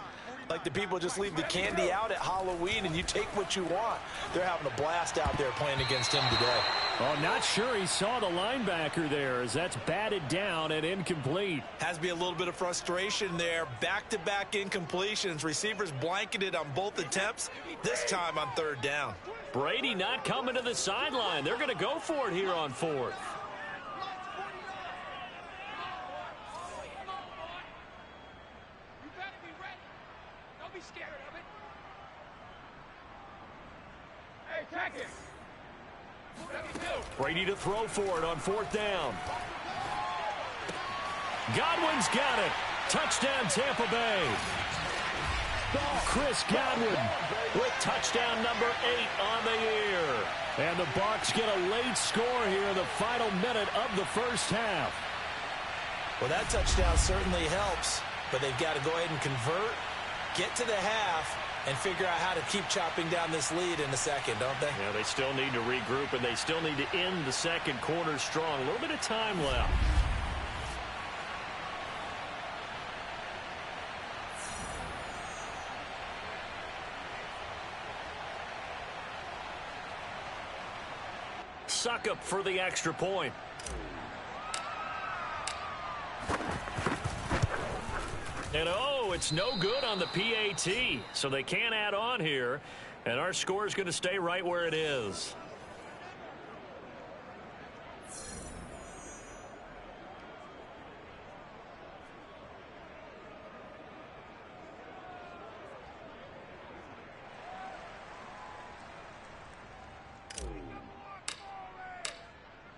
Speaker 3: like the people just leave the candy out at Halloween and you take what you want. They're having a blast out there playing against him today.
Speaker 4: Oh, not sure he saw the linebacker there as that's batted down and incomplete.
Speaker 3: Has to be a little bit of frustration there. Back-to-back incompletions. Receivers blanketed on both attempts, this time on third down.
Speaker 4: Brady not coming to the sideline. They're going to go for it here on fourth. Brady to throw for it on fourth down. Godwin's got it. Touchdown, Tampa Bay. Chris Godwin with touchdown number 8 on the year. And the Bucs get a late score here in the final minute of the first half.
Speaker 3: Well, that touchdown certainly helps, but they've got to go ahead and convert, get to the half, and figure out how to keep chopping down this lead in the second, don't they?
Speaker 4: Yeah, they still need to regroup, and they still need to end the second quarter strong. A little bit of time left. Suck up for the extra point. And oh, it's no good on the PAT, so they can't add on here, and our score is going to stay right where it is.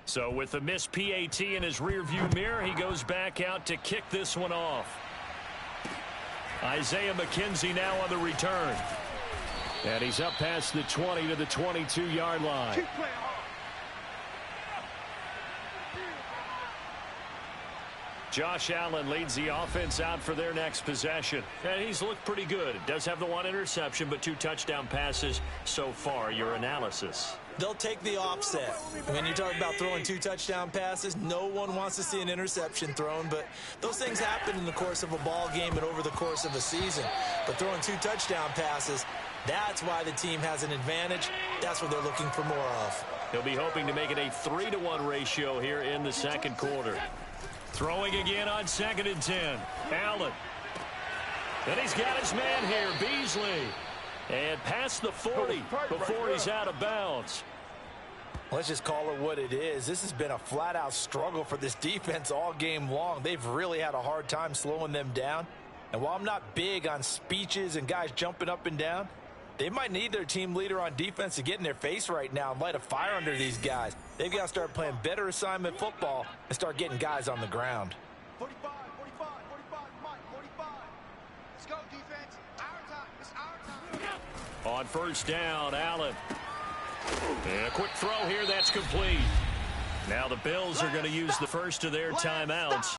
Speaker 4: So with the missed PAT in his rearview mirror, he goes back out to kick this one off. Isaiah McKenzie now on the return. And he's up past the 20 to the 22-yard line. Josh Allen leads the offense out for their next possession. And he's looked pretty good. Does have the 1 interception, but 2 touchdown passes so far. Your analysis?
Speaker 3: They'll take the offset. When you talk about throwing 2 touchdown passes, no one wants to see an interception thrown, but those things happen in the course of a ball game and over the course of a season. But throwing 2 touchdown passes, that's why the team has an advantage. That's what they're looking for more of.
Speaker 4: He'll be hoping to make it a 3-to-1 ratio here in the second quarter. Throwing again on 2nd and 10. Allen. And he's got his man here, Beasley. And past the 40 before he's out of bounds.
Speaker 3: Let's just call it what it is. This has been a flat-out struggle for this defense all game long. They've really had a hard time slowing them down. And while I'm not big on speeches and guys jumping up and down, they might need their team leader on defense to get in their face right now and light a fire under these guys. They've got to start playing better assignment football and start getting guys on the ground.
Speaker 5: 45, 45, 45, Mike, 45. Let's go, defense. Our time. It's our time.
Speaker 4: On first down, Allen. And a quick throw here, that's complete. Now the Bills are going to use the first of their timeouts.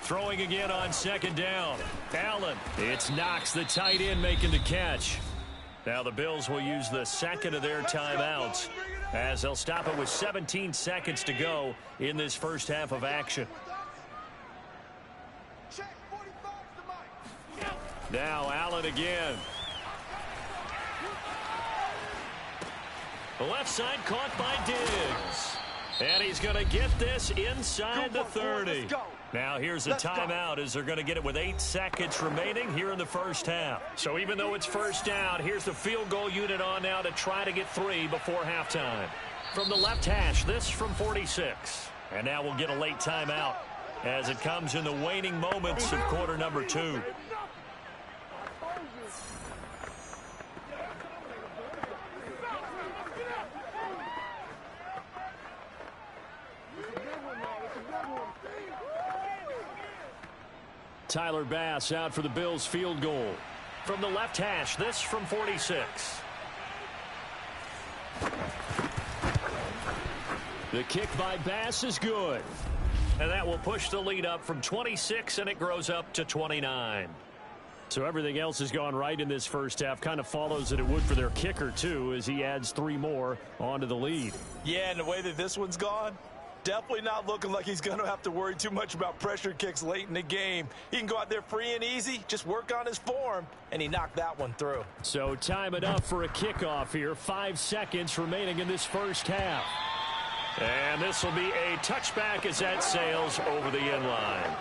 Speaker 4: Throwing again on 2nd down. Allen. It's Knox, the tight end, making the catch. Now the Bills will use the second of their timeouts as they'll stop it with 17 seconds to go in this first half of action. Now Allen again. The left side caught by Diggs. And he's going to get this inside the 30. Now here's a timeout as they're going to get it with 8 seconds remaining here in the first half. So even though it's first down, here's the field goal unit on now to try to get 3 before halftime. From the left hash, this from 46. And now we'll get a late timeout as it comes in the waning moments of quarter number 2. Tyler Bass out for the Bills field goal. From the left hash, this from 46. The kick by Bass is good. And that will push the lead up from 26, and it grows up to 29. So everything else has gone right in this first half. Kind of follows that it would for their kicker, too, as he adds 3 more onto the lead.
Speaker 3: Yeah, and the way that this one's gone, definitely not looking like he's going to have to worry too much about pressure kicks late in the game. He can go out there free and easy, just work on his form, and he knocked that one through.
Speaker 4: So time it up for a kickoff here. 5 seconds remaining in this first half. And this will be a touchback as that sails over the end line.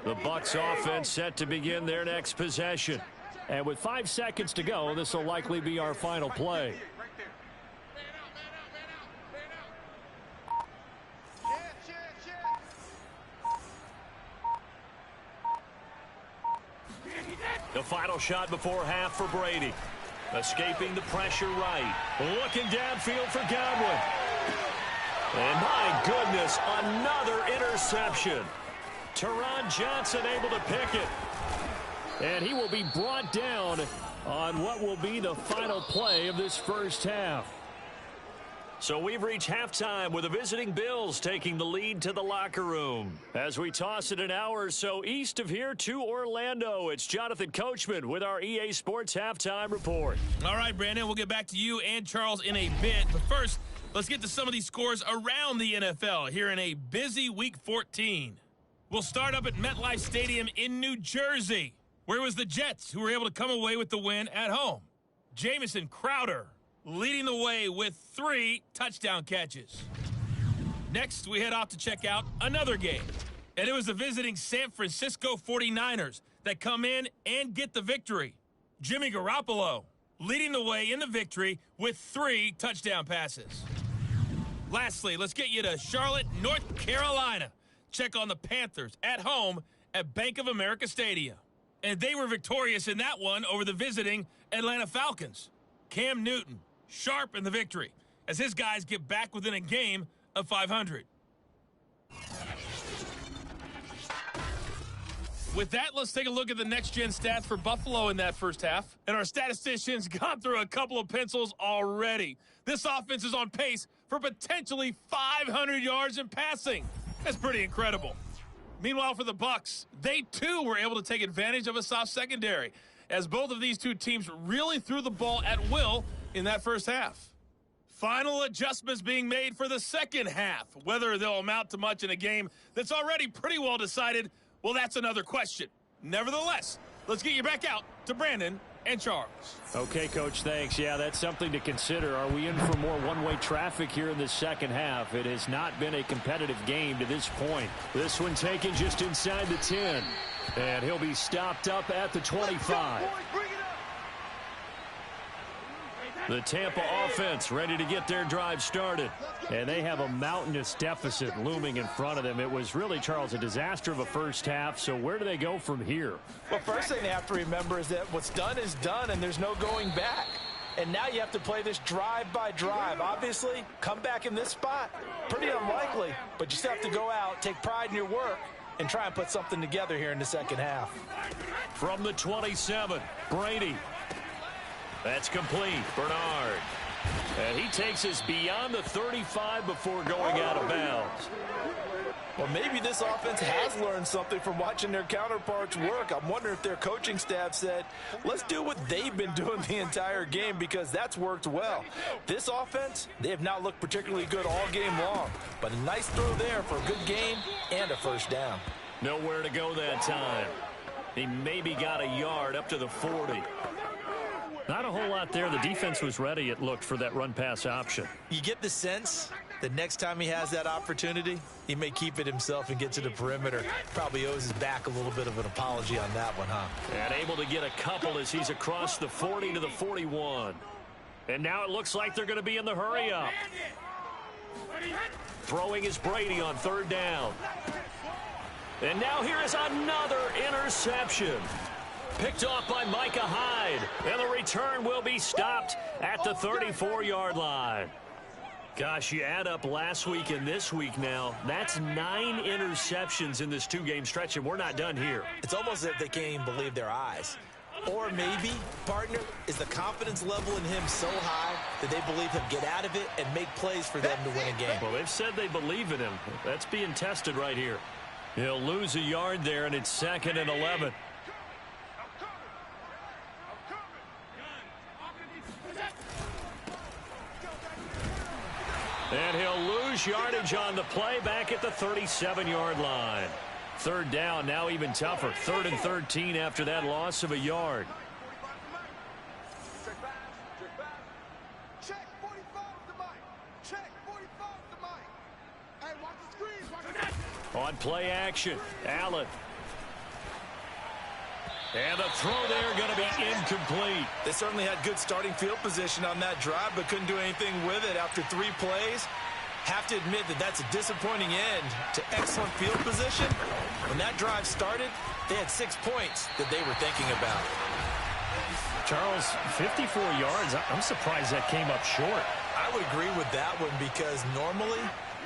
Speaker 4: The Bucs offense set to begin their next possession. And with 5 seconds to go, this will likely be our final play. The final shot before half for Brady. Escaping the pressure right. Looking downfield for Godwin. And my goodness, another interception. Teron Johnson able to pick it. And he will be brought down on what will be the final play of this first half. So we've reached halftime with the visiting Bills taking the lead to the locker room. As we toss it an hour or so east of here to Orlando, it's Jonathan Coachman with our EA Sports Halftime Report.
Speaker 1: All right, Brandon, we'll get back to you and Charles in a bit. But first, let's get to some of these scores around the NFL here in a busy Week 14. We'll start up at MetLife Stadium in New Jersey, where it was the Jets who were able to come away with the win at home. Jamison Crowder leading the way with 3 touchdown catches. Next, we head off to check out another game. And it was the visiting San Francisco 49ers that come in and get the victory. Jimmy Garoppolo leading the way in the victory with 3 touchdown passes. Lastly, let's get you to Charlotte, North Carolina. Check on the Panthers at home at Bank of America Stadium. And they were victorious in that one over the visiting Atlanta Falcons. Cam Newton sharp in the victory as his guys get back within a game of 500. With that, let's take a look at the next-gen stats for Buffalo in that first half. And our statisticians got through a couple of pencils already. This offense is on pace for potentially 500 yards in passing. That's pretty incredible. Meanwhile, for the Bucs, they too were able to take advantage of a soft secondary, as both of these two teams really threw the ball at will in that first half. Final adjustments being made for the second half. Whether they'll amount to much in a game that's already pretty well decided, well, that's another question. Nevertheless, let's get you back out to Brandon and Charles.
Speaker 4: Okay, Coach, thanks. Yeah, that's something to consider. Are we in for more one-way traffic here in the second half? It has not been a competitive game to this point. This one taken just inside the 10. And he'll be stopped up at the 25. The Tampa offense ready to get their drive started. And they have a mountainous deficit looming in front of them. It was really, Charles, a disaster of a first half. So where do they go from here?
Speaker 3: Well, first thing they have to remember is that what's done is done, and there's no going back. And now you have to play this drive by drive. Obviously, come back in this spot, pretty unlikely. But you still have to go out, take pride in your work, and try and put something together here in the second half.
Speaker 4: From the 27, Brady. That's complete. Bernard. And he takes us beyond the 35 before going out of bounds.
Speaker 3: Well, maybe this offense has learned something from watching their counterparts work. I'm wondering if their coaching staff said, let's do what they've been doing the entire game, because that's worked well. This offense, they have not looked particularly good all game long, but a nice throw there for a good gain and a first down.
Speaker 4: Nowhere to go that time. He maybe got a yard up to the 40. Not a whole lot there. The defense was ready, it looked, for that run-pass option.
Speaker 3: You get the sense that next time he has that opportunity, he may keep it himself and get to the perimeter. Probably owes his back a little bit of an apology on that one, huh?
Speaker 4: And able to get a couple as he's across the 40 to the 41. And now it looks like they're going to be in the hurry-up.
Speaker 2: Throwing is Brady on third down. And now here is another interception. Picked off by Micah Hyde. And the return will be stopped at the 34-yard line. Gosh, you add up last week and this week now, that's 9 interceptions in this 2-game stretch, and we're not done here.
Speaker 3: It's almost as if they can't even believe their eyes. Or maybe, partner, is the confidence level in him so high that they believe he'll get out of it and make plays for them to win a game.
Speaker 4: Well, they've said they believe in him. That's being tested right here. He'll lose a yard there, and it's 2nd and 11. And he'll lose yardage on the play back at the 37-yard line. Third down, now even tougher. 3rd and 13 after that loss of a yard.
Speaker 5: Check 45 to Mike. Check 45 to Mike. Hey, watch the screens. Watch the...
Speaker 4: On play action, Allen. And the throw there going to be incomplete.
Speaker 3: They certainly had good starting field position on that drive, but couldn't do anything with it after 3 plays. Have to admit that that's a disappointing end to excellent field position. When that drive started, they had 6 points that they were thinking about.
Speaker 4: Charles, 54 yards. I'm surprised that came up short.
Speaker 3: I would agree with that one because normally,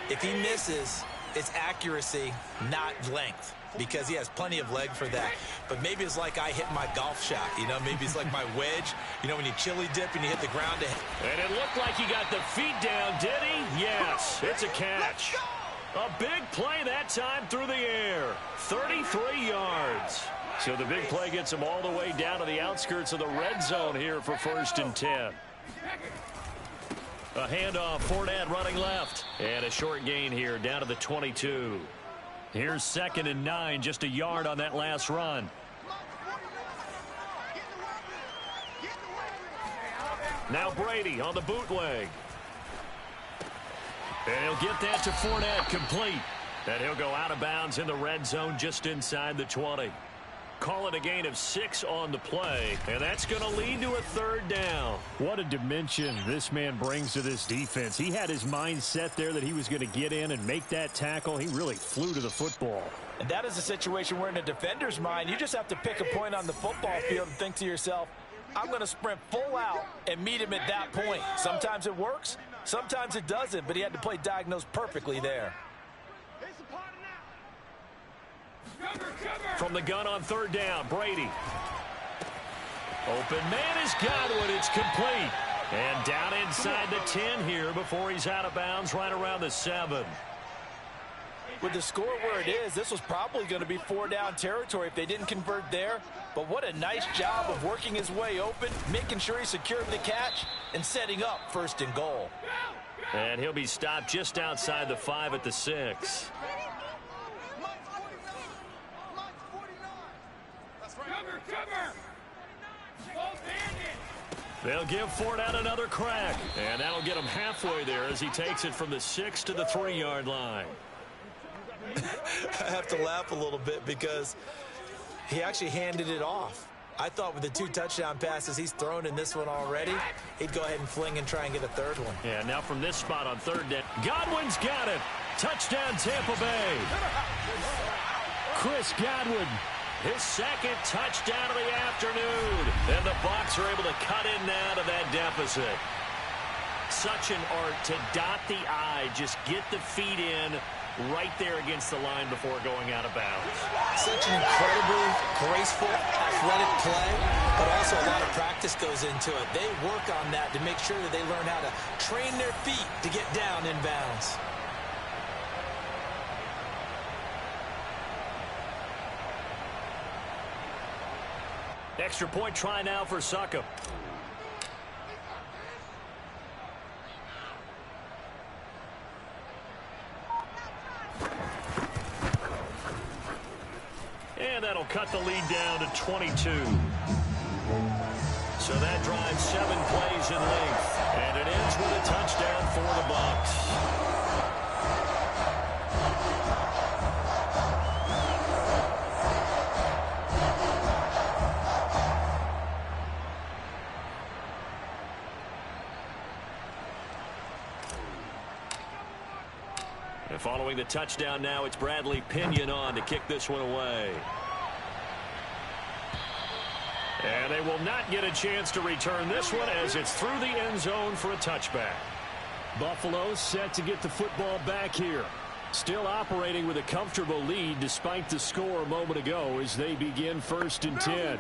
Speaker 3: if he misses, it's accuracy, not length, because he has plenty of leg for that. But maybe it's like I hit my golf shot, you know, maybe it's like my wedge, you know, when you chili dip and you hit the ground.
Speaker 4: And it looked like he got the feet down, did he? Yes, it's a catch. A big play that time through the air. 33 yards. So the big play gets him all the way down to the outskirts of the red zone here for 1st and 10. A handoff, Fournette running left. And a short gain here down to the 22. Here's 2nd and 9, just a yard on that last run. Now Brady on the bootleg. And he'll get that to Fournette, complete. And he'll go out of bounds in the red zone just inside the 20. Call it a gain of 6 on the play, and that's going to lead to a 3rd down. What a dimension this man brings to this defense. He had his mind set there that he was going to get in and make that tackle. He really flew to the football.
Speaker 3: And that is a situation where in a defender's mind, you just have to pick a point on the football field and think to yourself, I'm going to sprint full out and meet him at that point. Sometimes it works, sometimes it doesn't, but he had to play diagnose perfectly there.
Speaker 4: From the gun on 3rd down, Brady. Open man is Godwin. It's complete. And down inside the 10 here before he's out of bounds right around the 7.
Speaker 3: With the score where it is, this was probably going to be 4-down territory if they didn't convert there. But what a nice job of working his way open, making sure he secured the catch, and setting up 1st and goal.
Speaker 4: And he'll be stopped just outside the 5 at the 6. They'll give Fournette another crack, and that'll get him halfway there as he takes it from the 6 to the 3-yard line.
Speaker 3: I have to laugh a little bit because he actually handed it off. I thought with the 2 touchdown passes he's thrown in this one already, he'd go ahead and fling and try and get a 3rd one.
Speaker 4: Yeah, now from this spot on 3rd down, Godwin's got it. Touchdown, Tampa Bay. Chris Godwin. His 2nd touchdown of the afternoon. And the Bucs are able to cut in now to that deficit. Such an art to dot the I, just get the feet in right there against the line before going out of bounds.
Speaker 3: Such an incredibly graceful, athletic play, but also a lot of practice goes into it. They work on that to make sure that they learn how to train their feet to get down in bounds.
Speaker 4: Extra point try now for Suckup. And that'll cut the lead down to 22. So that drives 7 plays in length. And it ends with a touchdown for the Bucs. the touchdown now. It's Bradley Pinion on to kick this one away. And they will not get a chance to return this one as it's through the end zone for a touchback. Buffalo set to get the football back here. Still operating with a comfortable lead despite the score a moment ago as they begin 1st and 10.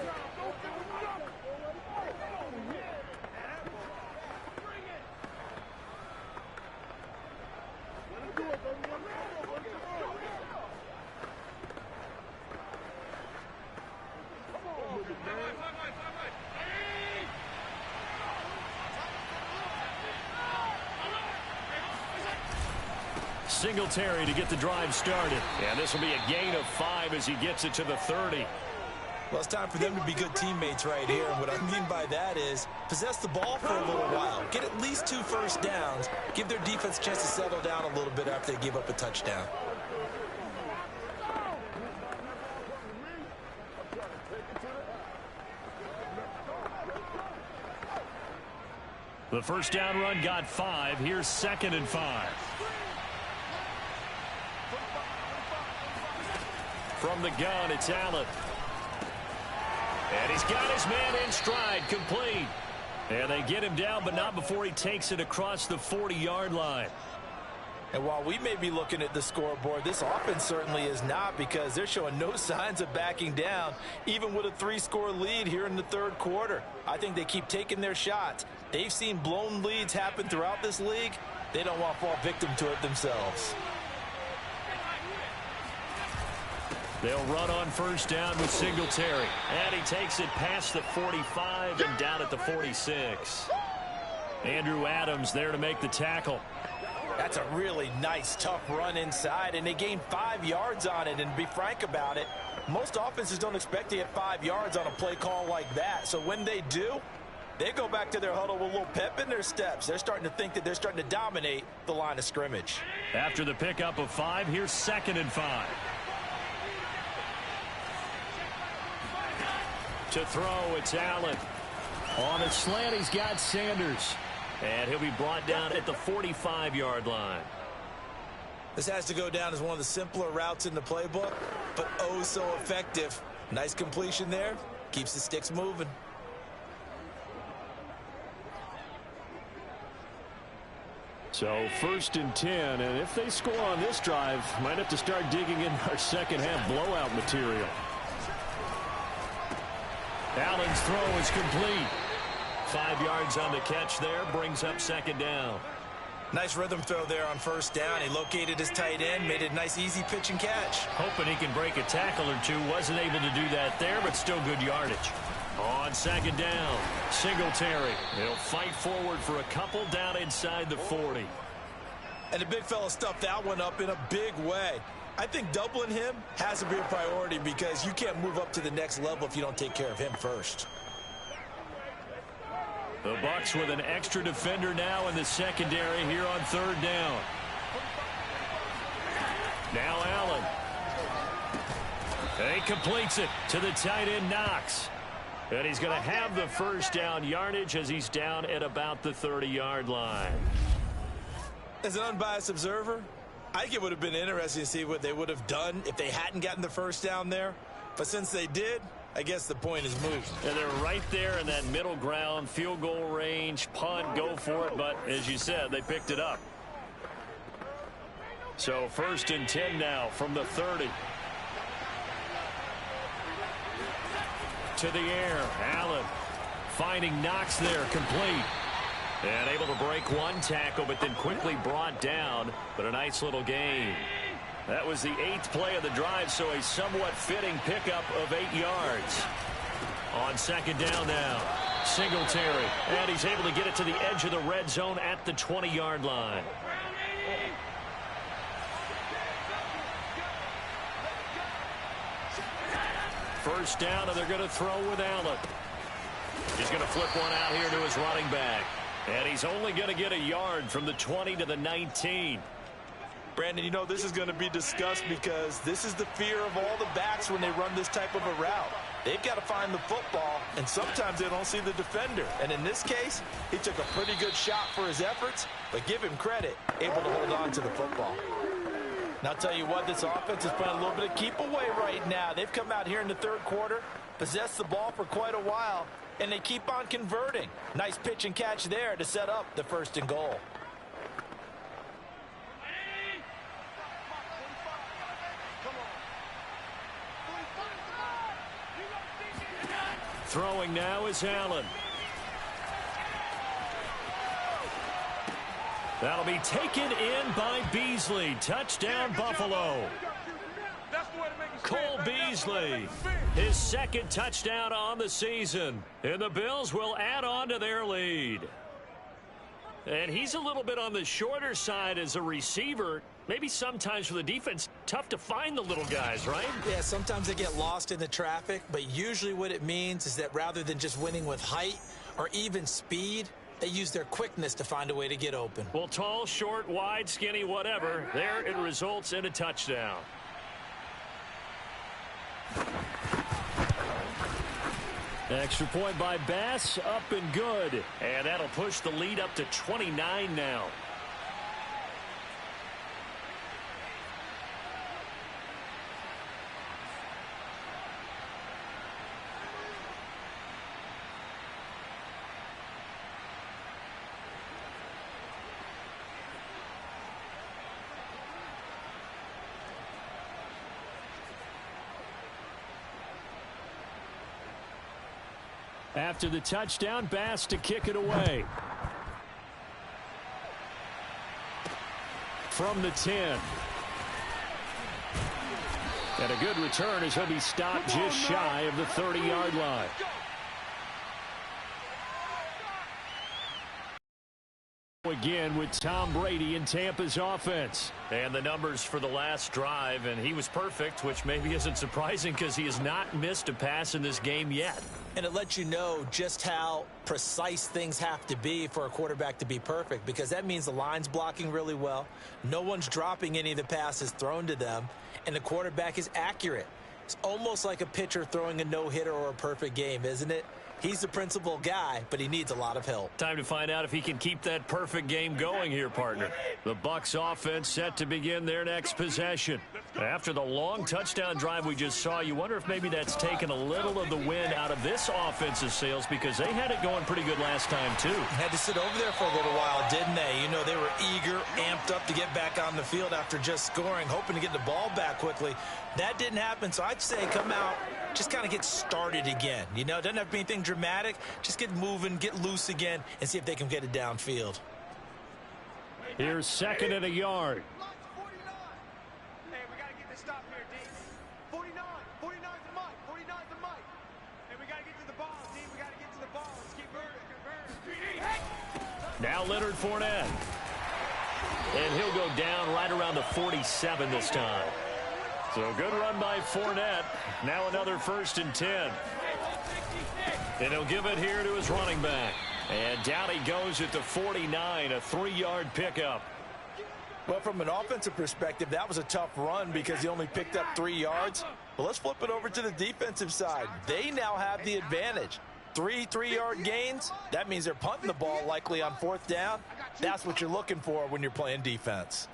Speaker 4: Singletary to get the drive started. And this will be a gain of 5 as he gets it to the 30.
Speaker 3: Well, it's time for them to be good teammates right here. And what I mean by that is possess the ball for a little while. Get at least 2 first downs. Give their defense a chance to settle down a little bit after they give up a touchdown.
Speaker 4: The first down run got 5. Here's 2nd and 5. From the gun, it's Allen. And he's got his man in stride, complete. And they get him down, but not before he takes it across the 40-yard line.
Speaker 3: And while we may be looking at the scoreboard, this offense certainly is not, because they're showing no signs of backing down, even with a 3-score lead here in the 3rd quarter. I think they keep taking their shots. They've seen blown leads happen throughout this league. They don't want to fall victim to it themselves.
Speaker 4: They'll run on first down with Singletary. And he takes it past the 45 and down at the 46. Andrew Adams there to make the tackle.
Speaker 3: That's a really nice, tough run inside, and they gained 5 yards on it. And to be frank about it, most offenses don't expect to get 5 yards on a play call like that. So when they do, they go back to their huddle with a little pep in their steps. They're starting to think that they're starting to dominate the line of scrimmage.
Speaker 4: After the pickup of 5, here's 2nd and 5. To throw, it's Allen. On a slant, he's got Sanders. And he'll be brought down at the 45-yard line.
Speaker 3: This has to go down as one of the simpler routes in the playbook, but oh so effective. Nice completion there. Keeps the sticks moving.
Speaker 4: So 1st and 10, and if they score on this drive, might have to start digging in our second-half blowout material. Allen's throw is complete. 5 yards on the catch there, brings up 2nd down.
Speaker 3: Nice rhythm throw there on first down. He located his tight end, made it a nice, easy pitch and catch.
Speaker 4: Hoping he can break a tackle or two. Wasn't able to do that there, but still good yardage. On 2nd down, Singletary. He'll fight forward for a couple down inside the 40.
Speaker 3: And the big fella stuffed that one up in a big way. I think doubling him has to be a priority, because you can't move up to the next level if you don't take care of him first.
Speaker 4: The Bucs with an extra defender now in the secondary here on 3rd down. Now Allen. He completes it to the tight end, Knox. And he's going to have the first down yardage as he's down at about the 30-yard line.
Speaker 3: As an unbiased observer, I think it would have been interesting to see what they would have done if they hadn't gotten the first down there. But since they did, I guess the point is moot.
Speaker 4: And they're right there in that middle ground, field goal range, punt, go for it. But as you said, they picked it up. So 1st and 10 now from the 30. To the air, Allen finding Knox there, complete. And able to break one tackle, but then quickly brought down. But a nice little gain. That was the 8th play of the drive, so a somewhat fitting pickup of 8 yards. On 2nd down now, Singletary. And he's able to get it to the edge of the red zone at the 20-yard line. First down, and they're going to throw with Allen. He's going to flip one out here to his running back. And he's only going to get a yard from the 20 to the 19.
Speaker 3: Brandon, you know, this is going to be discussed, because this is the fear of all the backs when they run this type of a route. They've got to find the football, and sometimes they don't see the defender. And in this case, he took a pretty good shot for his efforts, but give him credit, able to hold on to the football. And I'll tell you what, this offense is playing a little bit of keep away right now. They've come out here in the third quarter, possessed the ball for quite a while, and they keep on converting. Nice pitch and catch there to set up the 1st and goal.
Speaker 4: Throwing now is Allen. That'll be taken in by Beasley. Touchdown, Buffalo. Cole Beasley, his 2nd touchdown on the season. And the Bills will add on to their lead. And he's a little bit on the shorter side as a receiver. Maybe sometimes for the defense, tough to find the little guys, right?
Speaker 3: Yeah, sometimes they get lost in the traffic, but usually what it means is that rather than just winning with height or even speed, they use their quickness to find a way to get open.
Speaker 4: Well, tall, short, wide, skinny, whatever. There it results in a touchdown. Extra point by Bass, up and good. And that'll push the lead up to 29 now. After the touchdown, Bass to kick it away. From the 10. And a good return as he'll be stopped just shy of the 30-yard line. Again with Tom Brady in Tampa's offense. And the numbers for the last drive, and he was perfect, which maybe isn't surprising because he has not missed a pass in this game yet.
Speaker 3: And it lets you know just how precise things have to be for a quarterback to be perfect, because that means the line's blocking really well, no one's dropping any of the passes thrown to them, and the quarterback is accurate. It's almost like a pitcher throwing a no-hitter or a perfect game, isn't it? He's the principal guy, but he needs a lot of help.
Speaker 4: Time to find out if he can keep that perfect game going here, partner. The Bucs offense set to begin their next possession. After the long touchdown drive we just saw, you wonder if maybe that's taken a little of the wind out of this offensive sails, because they had it going pretty good last time, too.
Speaker 3: Had to sit over there for a little while, didn't they? You know, they were eager, amped up to get back on the field after just scoring, hoping to get the ball back quickly. That didn't happen, so I'd say come out, just kind of get started again. You know, it doesn't have to be anything dramatic. Just get moving, get loose again, and see if they can get it downfield.
Speaker 4: Here's 2nd and a yard.
Speaker 5: Hey, we got to get this stop here, D. 49. 49's the mic. 49's the mic. Hey, we got to get to the ball, D. We got to get to the ball. Let's keep moving. Hey!
Speaker 4: Now Leonard Fournette. And he'll go down right around the 47 this time. So good run by Fournette. Now another 1st and 10. And he'll give it here to his running back. And down he goes at the 49, a 3-yard pickup.
Speaker 3: Well, from an offensive perspective, that was a tough run because he only picked up 3 yards. Well, let's flip it over to the defensive side. They now have the advantage. 3 3-yard gains. That means they're punting the ball likely on 4th down. That's what you're looking for when you're playing defense.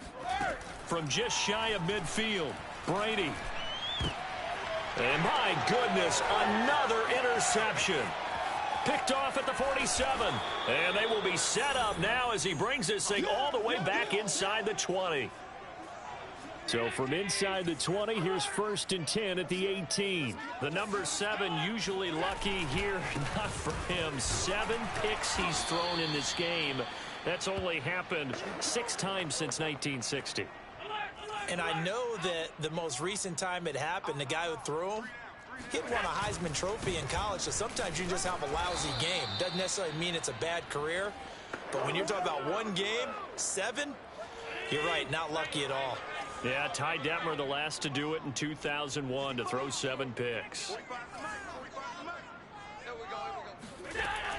Speaker 4: From just shy of midfield, Brady. And my goodness, another interception. Picked off at the 47. And they will be set up now as he brings this thing all the way back inside the 20. So from inside the 20, here's 1st and 10 at the 18. The number 7 usually lucky here. Not for him. 7 picks he's thrown in this game. That's only happened 6 times since 1960.
Speaker 3: And I know that the most recent time it happened, the guy who threw him, he had won a Heisman Trophy in college, so sometimes you just have a lousy game. Doesn't necessarily mean it's a bad career, but when you're talking about one game, 7, you're right, not lucky at all.
Speaker 4: Yeah, Ty Detmer, the last to do it in 2001, to throw 7 picks.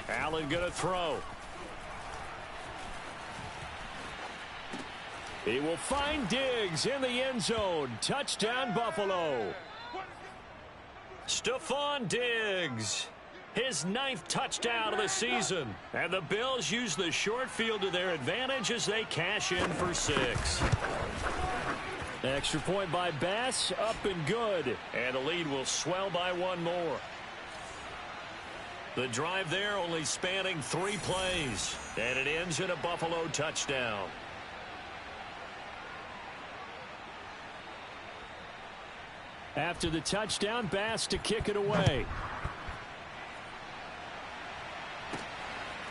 Speaker 4: Allen gonna throw. He will find Diggs in the end zone. Touchdown, Buffalo. Stephon Diggs, his 9th touchdown of the season. And the Bills use the short field to their advantage as they cash in for 6. Extra point by Bass, up and good. And the lead will swell by one more. The drive there only spanning 3 plays. And it ends in a Buffalo touchdown. After the touchdown, Bass to kick it away.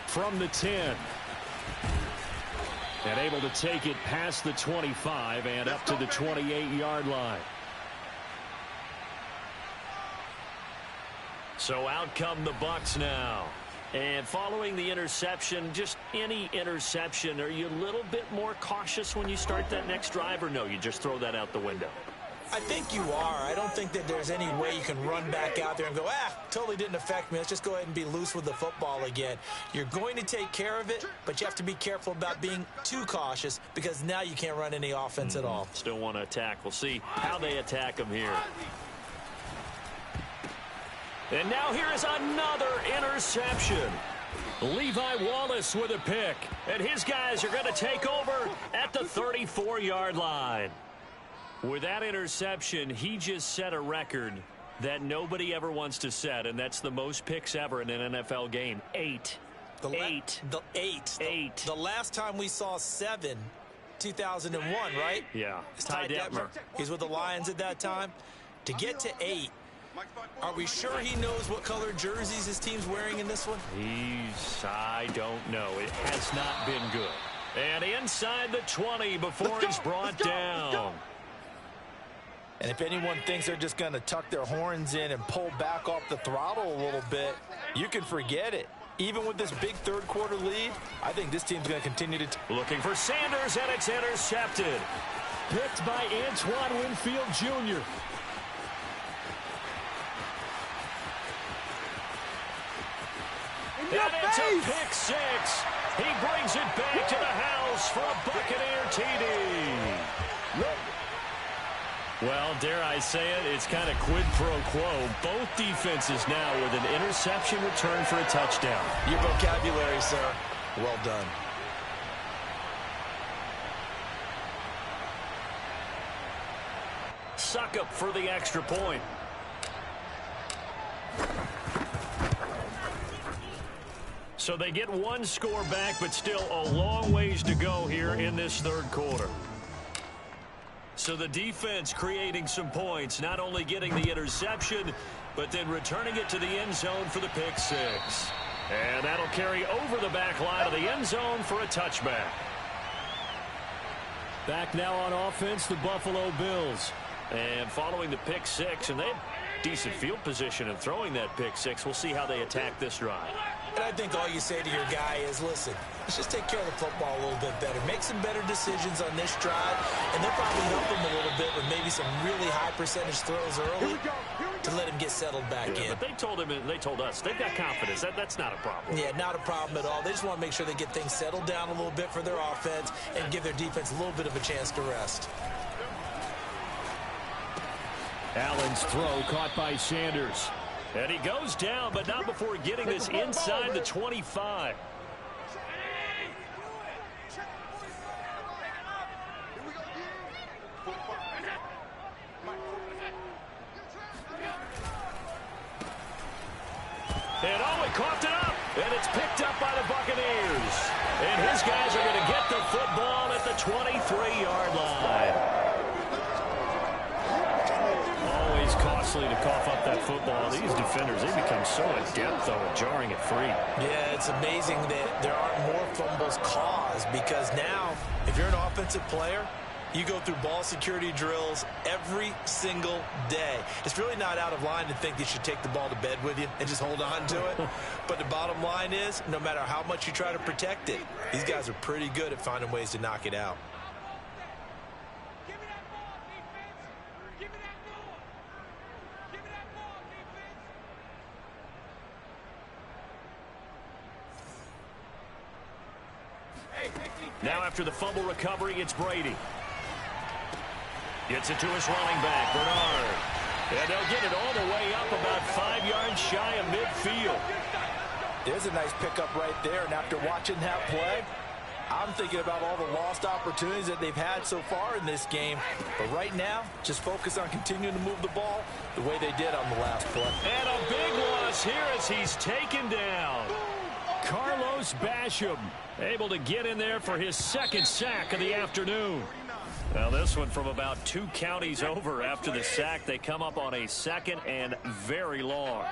Speaker 4: From the 10. And able to take it past the 25 and up to the 28-yard line. So out come the Bucs now. And following the interception, just any interception, are you a little bit more cautious when you start that next drive, or no, you just throw that out the window?
Speaker 3: I think you are. I don't think that there's any way you can run back out there and go, totally didn't affect me. Let's just go ahead and be loose with the football again. You're going to take care of it, but you have to be careful about being too cautious because now you can't run any offense at all.
Speaker 4: Still want to attack. We'll see how they attack them here. And now here is another interception. Levi Wallace with a pick. And his guys are going to take over at the 34-yard line. With that interception, he just set a record that nobody ever wants to set, and that's the most picks ever in an NFL game. 8.
Speaker 3: The last time we saw 7, 2001, right?
Speaker 4: Yeah.
Speaker 3: It's Ty Detmer. He's with the Lions at that time. To get to 8, are we sure he knows what color jerseys his team's wearing in this one?
Speaker 4: I don't know. It has not been good. And inside the 20 before he's brought down.
Speaker 3: And if anyone thinks they're just going to tuck their horns in and pull back off the throttle a little bit, you can forget it. Even with this big third-quarter lead, I think this team's going to continue to...
Speaker 4: Looking for Sanders, and it's intercepted. Picked by Antoine Winfield Jr. And it's a pick 6. He brings it back to the house for a Buccaneer TD. Well, dare I say it, it's kind of quid pro quo. Both defenses now with an interception return for a touchdown.
Speaker 3: Your vocabulary, sir. Well done.
Speaker 4: Suck up for the extra point. So they get one score back, but still a long ways to go here in this third quarter. So the defense creating some points, not only getting the interception, but then returning it to the end zone for the pick 6. And that'll carry over the back line of the end zone for a touchback. Back now on offense, the Buffalo Bills. And following the pick 6, and they have decent field position in throwing that pick 6. We'll see how they attack this drive.
Speaker 3: And I think all you say to your guy is, listen, let's just take care of the football a little bit better. Make some better decisions on this drive, and they'll probably help him a little bit with maybe some really high percentage throws early to let him get settled back in.
Speaker 4: But they told him, and they told us, they've got confidence. That's not a problem.
Speaker 3: Yeah, not a problem at all. They just want to make sure they get things settled down a little bit for their offense and give their defense a little bit of a chance to rest.
Speaker 4: Allen's throw caught by Sanders. And he goes down, but not before getting this inside the 25. And he coughed it up, and it's picked up by the Buccaneers. And his guys are going to get the football at the 23-yard line. Costly to cough up that football. These defenders, they become so adept, though, at jarring it free.
Speaker 3: Yeah, it's amazing that there aren't more fumbles caused because now, if you're an offensive player, you go through ball security drills every single day. It's really not out of line to think you should take the ball to bed with you and just hold on to it. But the bottom line is, no matter how much you try to protect it, these guys are pretty good at finding ways to knock it out.
Speaker 4: Now after the fumble recovery, it's Brady. Gets it to his running back, Bernard. And they'll get it all the way up about 5 yards shy of midfield.
Speaker 3: There's a nice pickup right there, and after watching that play, I'm thinking about all the lost opportunities that they've had so far in this game. But right now, just focus on continuing to move the ball the way they did on the last play.
Speaker 4: And a big loss here as he's taken down. Carlos Basham able to get in there for his second sack of the afternoon. Now this one from about 2 counties over after the sack. They come up on a 2nd and very long.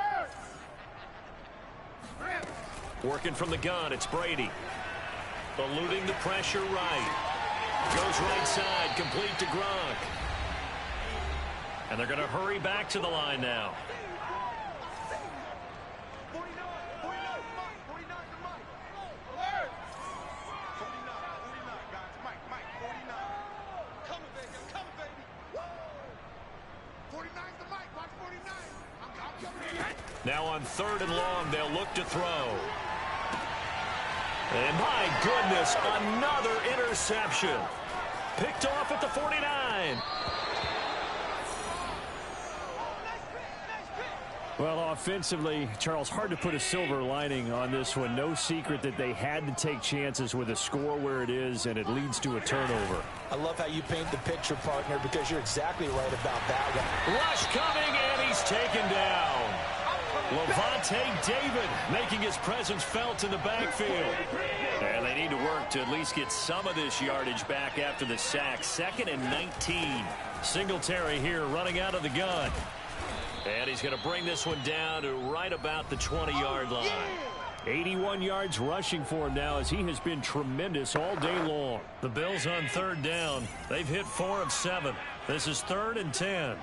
Speaker 4: Working from the gun, it's Brady. Eluding the pressure right. Goes right side, complete to Gronk. And they're going to hurry back to the line now. Now on 3rd and long, they'll look to throw. And my goodness, another interception. Picked off at the 49. Well, offensively, Charles, hard to put a silver lining on this one. No secret that they had to take chances with a score where it is, and it leads to a turnover.
Speaker 3: I love how you paint the picture, partner, because you're exactly right about that one.
Speaker 4: Rush coming, and he's taken down. Levante David making his presence felt in the backfield. And they need to work to at least get some of this yardage back after the sack. 2nd and 19. Singletary here running out of the gun. And he's going to bring this one down to right about the 20-yard line. 81 yards rushing for him now as he has been tremendous all day long. The Bills on 3rd down. They've hit 4 of 7. This is 3rd and 10.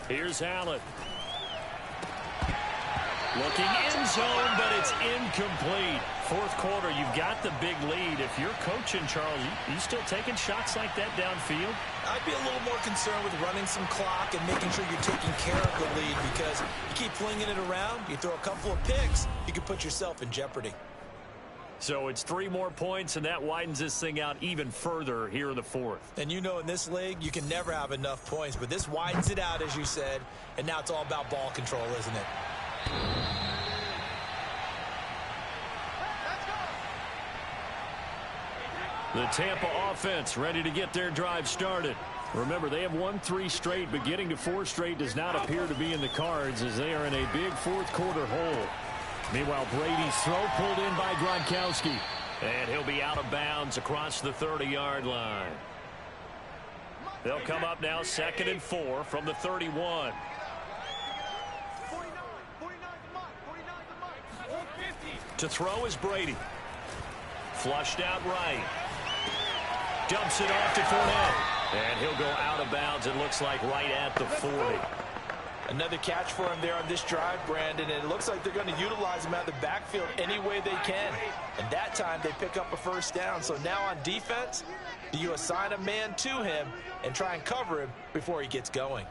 Speaker 4: Here's Allen. Looking in zone, but it's incomplete. 4th quarter, you've got the big lead. If you're coaching, Charles, you still taking shots like that downfield?
Speaker 3: I'd be a little more concerned with running some clock and making sure you're taking care of the lead, because you keep flinging it around, you throw a couple of picks, you can put yourself in jeopardy.
Speaker 4: So it's 3 more points, and that widens this thing out even further here in the 4th.
Speaker 3: And you know in this league, you can never have enough points, but this widens it out, as you said, and now it's all about ball control, isn't it?
Speaker 4: The Tampa offense ready to get their drive started. Remember, they have won 3 straight, but getting to 4 straight does not appear to be in the cards as they are in a big 4th quarter hole. Meanwhile, Brady's throw pulled in by Gronkowski. And he'll be out of bounds across the 30-yard line. They'll come up now 2nd and 4 from the 31. To throw is Brady. Flushed out right. Dumps it off to Fournette. And he'll go out of bounds, it looks like, right at the 40.
Speaker 3: Another catch for him there on this drive, Brandon, and it looks like they're going to utilize him out of the backfield any way they can. And that time they pick up a 1st down. So now on defense, do you assign a man to him and try and cover him before he gets going?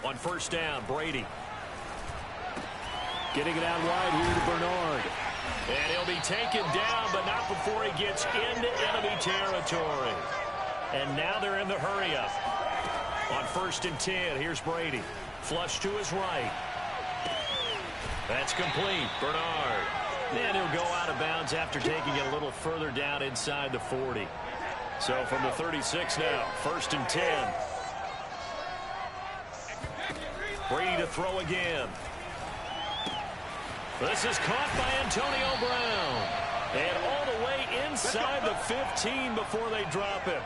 Speaker 4: On 1st down, Brady. Getting it out wide here to Bernard. And he'll be taken down, but not before he gets into enemy territory. And now they're in the hurry-up. On 1st and 10, here's Brady. Flush to his right. That's complete. Bernard. And he'll go out of bounds after taking it a little further down inside the 40. So from the 36 now, 1st and 10. Brady to throw again. This is caught by Antonio Brown. And all the way inside the 15 before they drop it.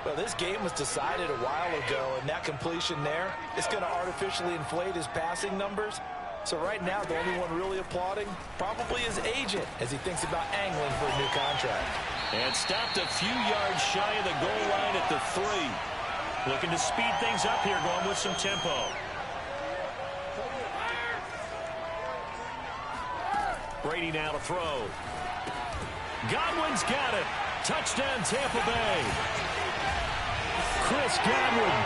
Speaker 3: Well, this game was decided a while ago, and that completion there is going to artificially inflate his passing numbers. So right now, the only one really applauding probably his agent as he thinks about angling for a new contract.
Speaker 4: And stopped a few yards shy of the goal line at the 3. Looking to speed things up here, going with some tempo. Brady now to throw. Godwin's got it. Touchdown, Tampa Bay. Chris Godwin,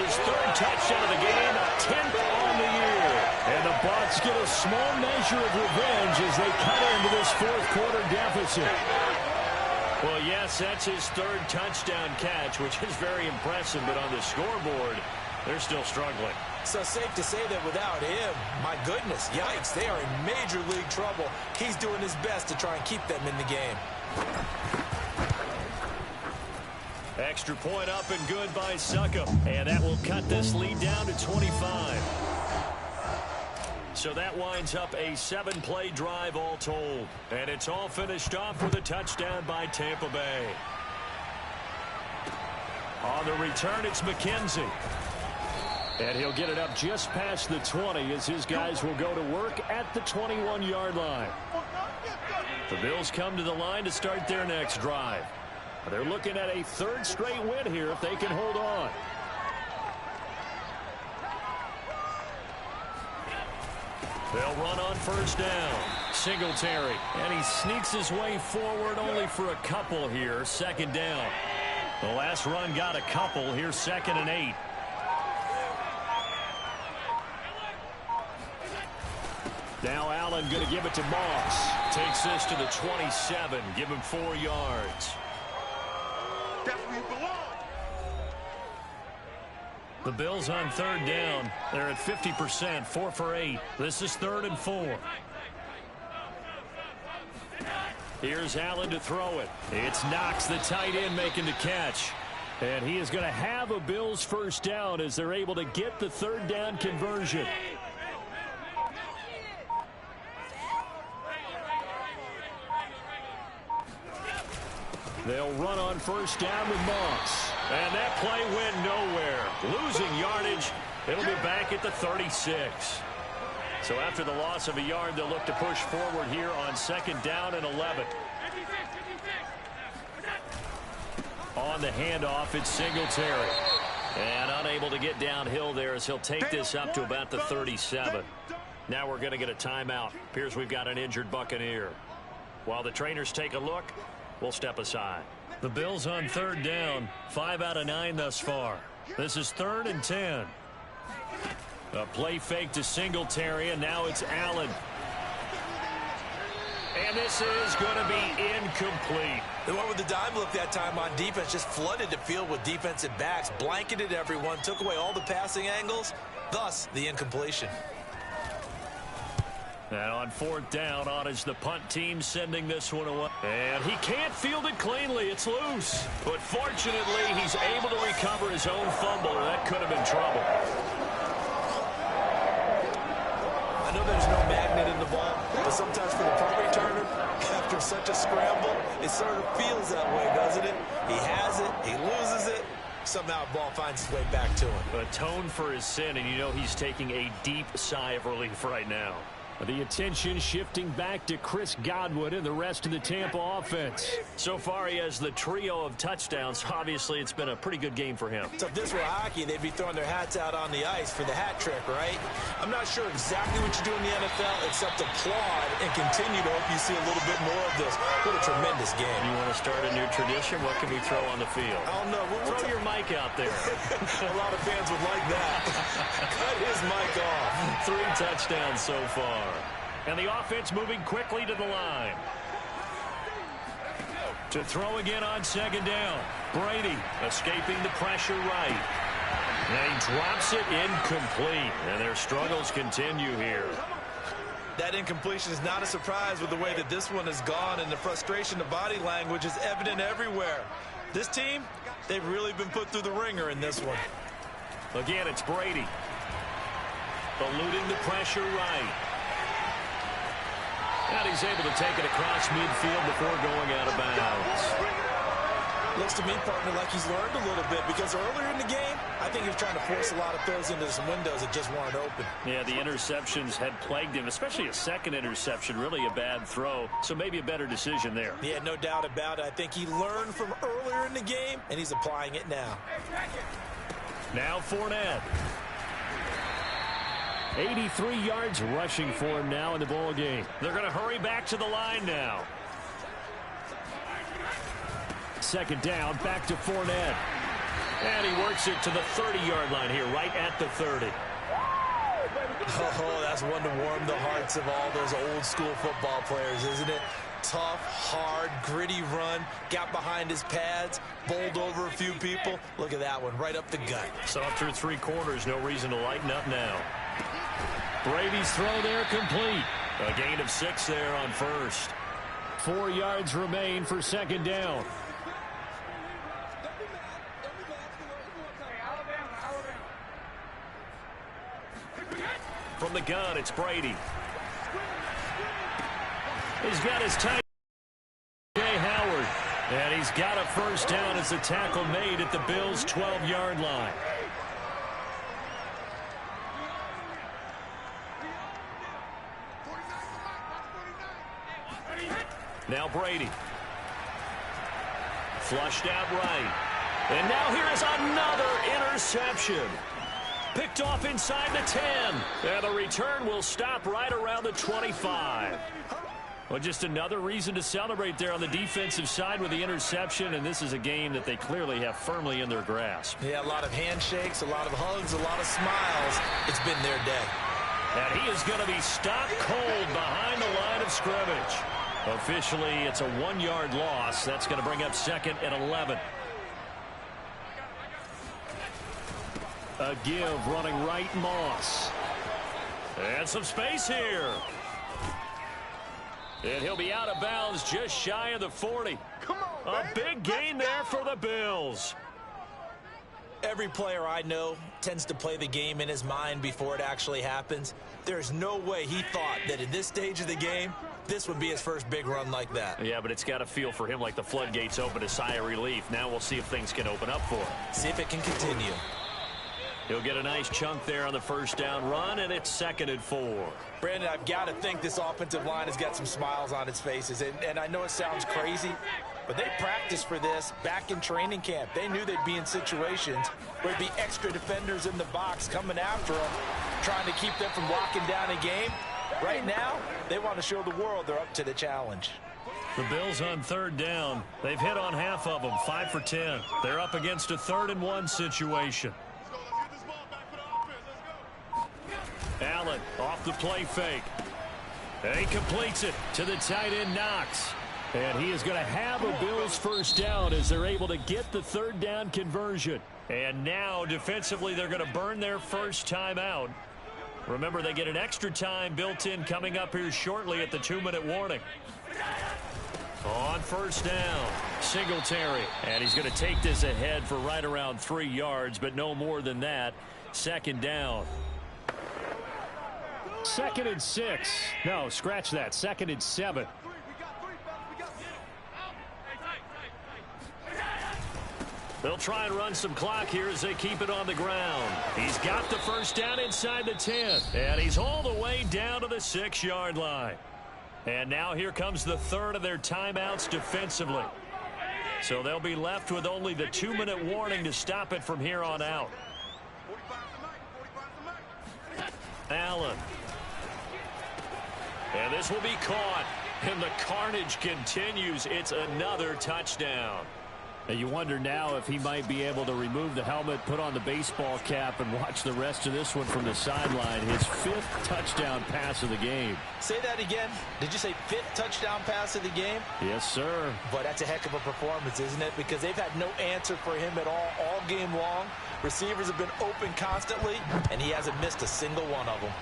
Speaker 4: his 3rd touchdown of the game, 10th on the year. And the Bucs get a small measure of revenge as they cut into this 4th quarter deficit. Well, yes, that's his 3rd touchdown catch, which is very impressive, but on the scoreboard, They're still struggling.
Speaker 3: So safe to say that without him, my goodness, yikes, they are in major league trouble. He's doing his best to try and keep them in the game.
Speaker 4: Extra point up and good by Suckup. And that will cut this lead down to 25. So that winds up a 7-play drive all told. And it's all finished off with a touchdown by Tampa Bay. On the return, it's McKenzie. And he'll get it up just past the 20 as his guys will go to work at the 21-yard line. The Bills come to the line to start their next drive. They're looking at a third straight win here if they can hold on. They'll run on first down. Singletary. And he sneaks his way forward only for a couple here. Second down. The last run got a couple. Here's 2nd and 8. Now Allen going to give it to Moss. Takes this to the 27. Give him 4 yards. The Bills on third down. They're at 50%, 4 for 8. This is 3rd and 4. Here's Allen to throw it. It's Knox, the tight end, making the catch. And he is going to have a Bills first down as they're able to get the third down conversion. They'll run on first down with Moss. And that play went nowhere. Losing yardage. It'll be back at the 36. So after the loss of a yard, they'll look to push forward here on 2nd down and 11. On the handoff, it's Singletary. And unable to get downhill there as he'll take this up to about the 37. Now we're going to get a timeout. Appears we've got an injured Buccaneer. While the trainers take a look, we'll step aside. The Bills on third down, 5 out of 9 thus far. This is 3rd and 10. A play fake to Singletary, and now it's Allen. And this is going to be incomplete.
Speaker 3: They went with the dime look that time on defense, just flooded the field with defensive backs, blanketed everyone, took away all the passing angles, thus the incompletion.
Speaker 4: And on 4th down, on is the punt team sending this one away. And he can't field it cleanly. It's loose. But fortunately, he's able to recover his own fumble, or that could have been trouble.
Speaker 3: I know there's no magnet in the ball, but sometimes for the punt returner, after such a scramble, it sort of feels that way, doesn't it? He has it, he loses it. Somehow the ball finds its way back to him.
Speaker 4: Atone for his sin, and you know he's taking a deep sigh of relief right now. The attention shifting back to Chris Godwin and the rest of the Tampa offense. So far, he has the trio of touchdowns. Obviously, it's been a pretty good game for him.
Speaker 3: So if this were hockey, they'd be throwing their hats out on the ice for the hat trick, right? I'm not sure exactly what you do in the NFL except applaud and continue to hope you see a little bit more of this. What a tremendous game.
Speaker 4: You want to start a new tradition? What can we throw on the field?
Speaker 3: I don't know.
Speaker 4: Throw your mic out there.
Speaker 3: A lot of fans would like that. Cut his mic off.
Speaker 4: 3 touchdowns so far. And the offense moving quickly to the line. To throw again on 2nd down. Brady escaping the pressure right. And he drops it incomplete. And their struggles continue here.
Speaker 3: That incompletion is not a surprise with the way that this one has gone, and the frustration, the body language is evident everywhere. This team, they've really been put through the ringer in this one.
Speaker 4: Again, it's Brady. Eluding the pressure right. And he's able to take it across midfield before going out of bounds.
Speaker 3: Looks to me, partner, like he's learned a little bit, because earlier in the game, I think he was trying to force a lot of throws into some windows that just weren't open.
Speaker 4: Yeah, the interceptions had plagued him, especially a second interception, really a bad throw. So maybe a better decision there.
Speaker 3: Yeah, no doubt about it. I think he learned from earlier in the game, and he's applying it now.
Speaker 4: Now Fournette. 83 yards rushing for him now in the ball game. They're going to hurry back to the line now. 2nd down, back to Fournette. And he works it to the 30-yard line here, right at the 30.
Speaker 3: Oh, that's one to warm the hearts of all those old school football players, isn't it? tough, hard, gritty run. Got behind his pads, bowled over a few people. Look at that one, right up the gut.
Speaker 4: So through 3 quarters, no reason to lighten up now. Brady's throw there complete. A gain of 6 there on first. 4 yards remain for second down. From the gun, it's Brady. He's got his tight end, Howard. And he's got a first down as the tackle made at the Bills' 12-yard line. Now Brady. Flushed out right. And now here is another interception. Picked off inside the 10. And the return will stop right around the 25. Well, just another reason to celebrate there on the defensive side with the interception, and this is a game that they clearly have firmly in their grasp.
Speaker 3: Yeah, a lot of handshakes, a lot of hugs, a lot of smiles. It's been their day.
Speaker 4: And he is going to be stopped cold behind the line of scrimmage. Officially, it's a 1-yard loss. That's going to bring up second and 11. A give running right, Moss. And some space here. And he'll be out of bounds just shy of the 40. A big gain there for the Bills.
Speaker 3: Every player I know tends to play the game in his mind before it actually happens. There's no way he thought that at this stage of the game, this would be his first big run like that.
Speaker 4: Yeah, but it's got to feel for him like the floodgates open, a sigh of relief. Now we'll see if things can open up for him.
Speaker 3: See if it can continue.
Speaker 4: He'll get a nice chunk there on the first down run, and it's second and 4.
Speaker 3: Brandon, I've got to think this offensive line has got some smiles on its faces. And I know it sounds crazy, but they practiced for this back in training camp. They knew they'd be in situations where there'd be extra defenders in the box coming after them, trying to keep them from locking down a game. Right now, they want to show the world they're up to the challenge.
Speaker 4: The Bills on third down. They've hit on half of them, 5 for 10. They're up against a 3rd and 1 situation. Allen off the play fake. And he completes it to the tight end, Knox. And he is going to have a Bills first down as they're able to get the 3rd down conversion. And now defensively they're going to burn their first time out. Remember, they get an extra time built in coming up here shortly at the 2-minute warning. On first down, Singletary. And he's going to take this ahead for right around 3 yards, but no more than that. Second down. 2nd and 6. No, scratch that. 2nd and 7. They'll try and run some clock here as they keep it on the ground. He's got the first down inside the 10. And he's all the way down to the 6-yard line. And now here comes the 3rd of their timeouts defensively. So they'll be left with only the 2-minute warning to stop it from here on out. Allen. And this will be caught. And the carnage continues. It's another touchdown. And you wonder now if he might be able to remove the helmet, put on the baseball cap, and watch the rest of this one from the sideline. His 5th touchdown pass of the game.
Speaker 3: Say that again. Did you say 5th touchdown pass of the game?
Speaker 4: Yes, sir.
Speaker 3: But that's a heck of a performance, isn't it? Because they've had no answer for him at all game long. Receivers have been open constantly, and he hasn't missed a single one of them.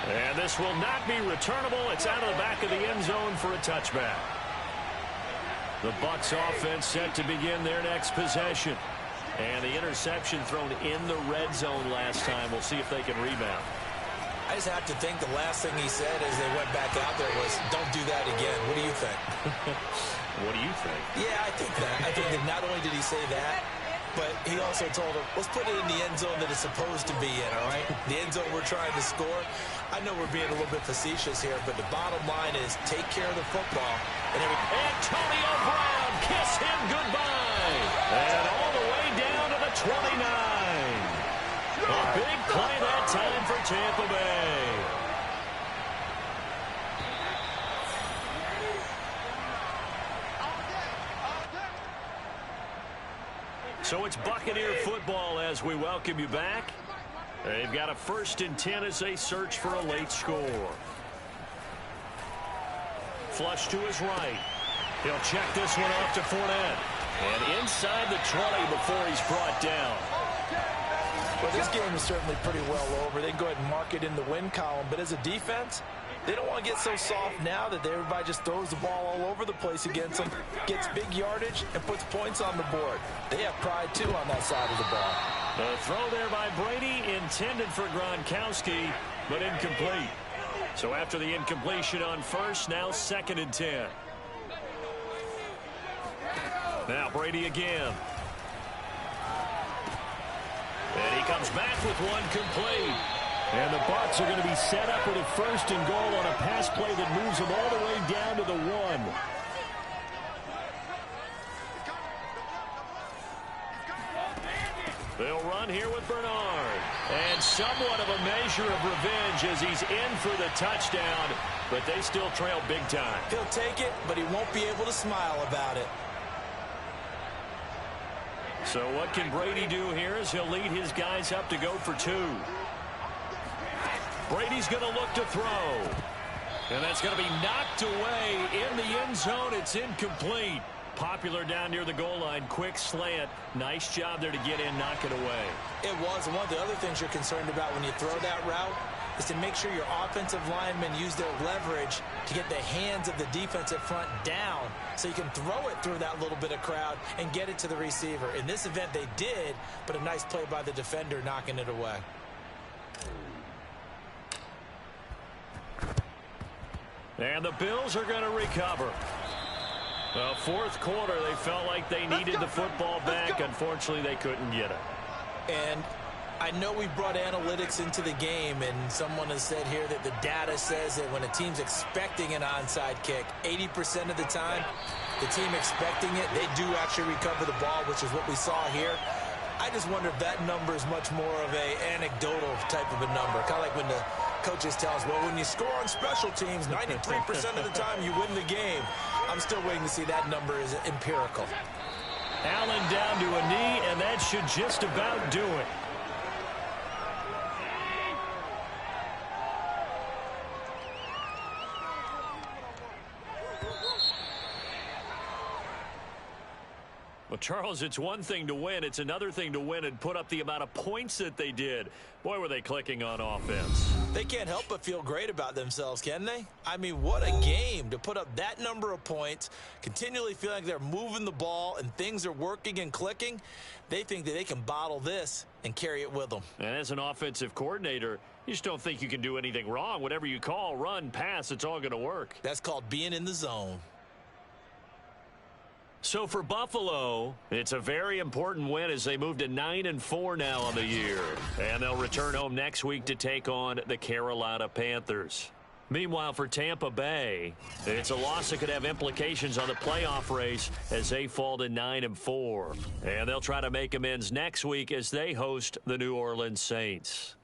Speaker 4: And this will not be returnable. It's out of the back of the end zone for a touchback. The Bucs offense set to begin their next possession. And the interception thrown in the red zone last time. We'll see if they can rebound.
Speaker 3: I just have to think the last thing he said as they went back out there was, don't do that again. What do you think?
Speaker 4: What do you think?
Speaker 3: Yeah, I think that. I think that not only did he say that, but he also told him, let's put it in the end zone that it's supposed to be in, all right? The end zone we're trying to score. I know we're being a little bit facetious here, but the bottom line is take care of the football. And
Speaker 4: Antonio Brown, kiss him goodbye. And all the way down to the 29. A big play that time for Tampa Bay. So it's Buccaneer football as we welcome you back. They've got a 1st and 10 as they search for a late score. Flush to his right. He'll check this one off to Fournette. And inside the 20 before he's brought down.
Speaker 3: Well, this game is certainly pretty well over. They can go ahead and mark it in the win column. But as a defense, they don't want to get so soft now that everybody just throws the ball all over the place against them, gets big yardage, and puts points on the board. They have pride, too, on that side of the ball.
Speaker 4: The throw there by Brady, intended for Gronkowski, but incomplete. So after the incompletion on first, now 2nd and 10. Now Brady again. And he comes back with one complete. And the Bucs are going to be set up with a 1st and goal on a pass play that moves them all the way down to the 1. They'll run here with Bernard. And somewhat of a measure of revenge as he's in for the touchdown. But they still trail big time.
Speaker 3: He'll take it, but he won't be able to smile about it.
Speaker 4: So what can Brady do here as he'll lead his guys up to go for 2. Brady's going to look to throw. And that's going to be knocked away in the end zone. It's incomplete. Popular down near the goal line. Quick slant. Nice job there to get in, knock it away.
Speaker 3: It was. And one of the other things you're concerned about when you throw that route is to make sure your offensive linemen use their leverage to get the hands of the defensive front down so you can throw it through that little bit of crowd and get it to the receiver. In this event, they did, but a nice play by the defender knocking it away.
Speaker 4: And the Bills are going to recover. The 4th quarter, they felt like they needed the football back. Unfortunately, they couldn't get it.
Speaker 3: And I know we brought analytics into the game, and someone has said here that the data says that when a team's expecting an onside kick, 80% of the time, the team expecting it, they do actually recover the ball, which is what we saw here. I just wonder if that number is much more of a anecdotal type of a number. Kind of like when the coaches tell us, well, when you score on special teams, 93% of the time you win the game. I'm still waiting to see that number is empirical.
Speaker 4: Allen down to a knee, and that should just about do it. Well, Charles, it's one thing to win. It's another thing to win and put up the amount of points that they did. Boy, were they clicking on offense.
Speaker 3: They can't help but feel great about themselves, can they? I mean, what a game to put up that number of points, continually feeling like they're moving the ball and things are working and clicking. They think that they can bottle this and carry it with them.
Speaker 4: And as an offensive coordinator, you just don't think you can do anything wrong. Whatever you call, run, pass, it's all going to work.
Speaker 3: That's called being in the zone.
Speaker 4: So for Buffalo, it's a very important win as they move to 9-4 now on the year. And they'll return home next week to take on the Carolina Panthers. Meanwhile, for Tampa Bay, it's a loss that could have implications on the playoff race as they fall to 9-4. And they'll try to make amends next week as they host the New Orleans Saints.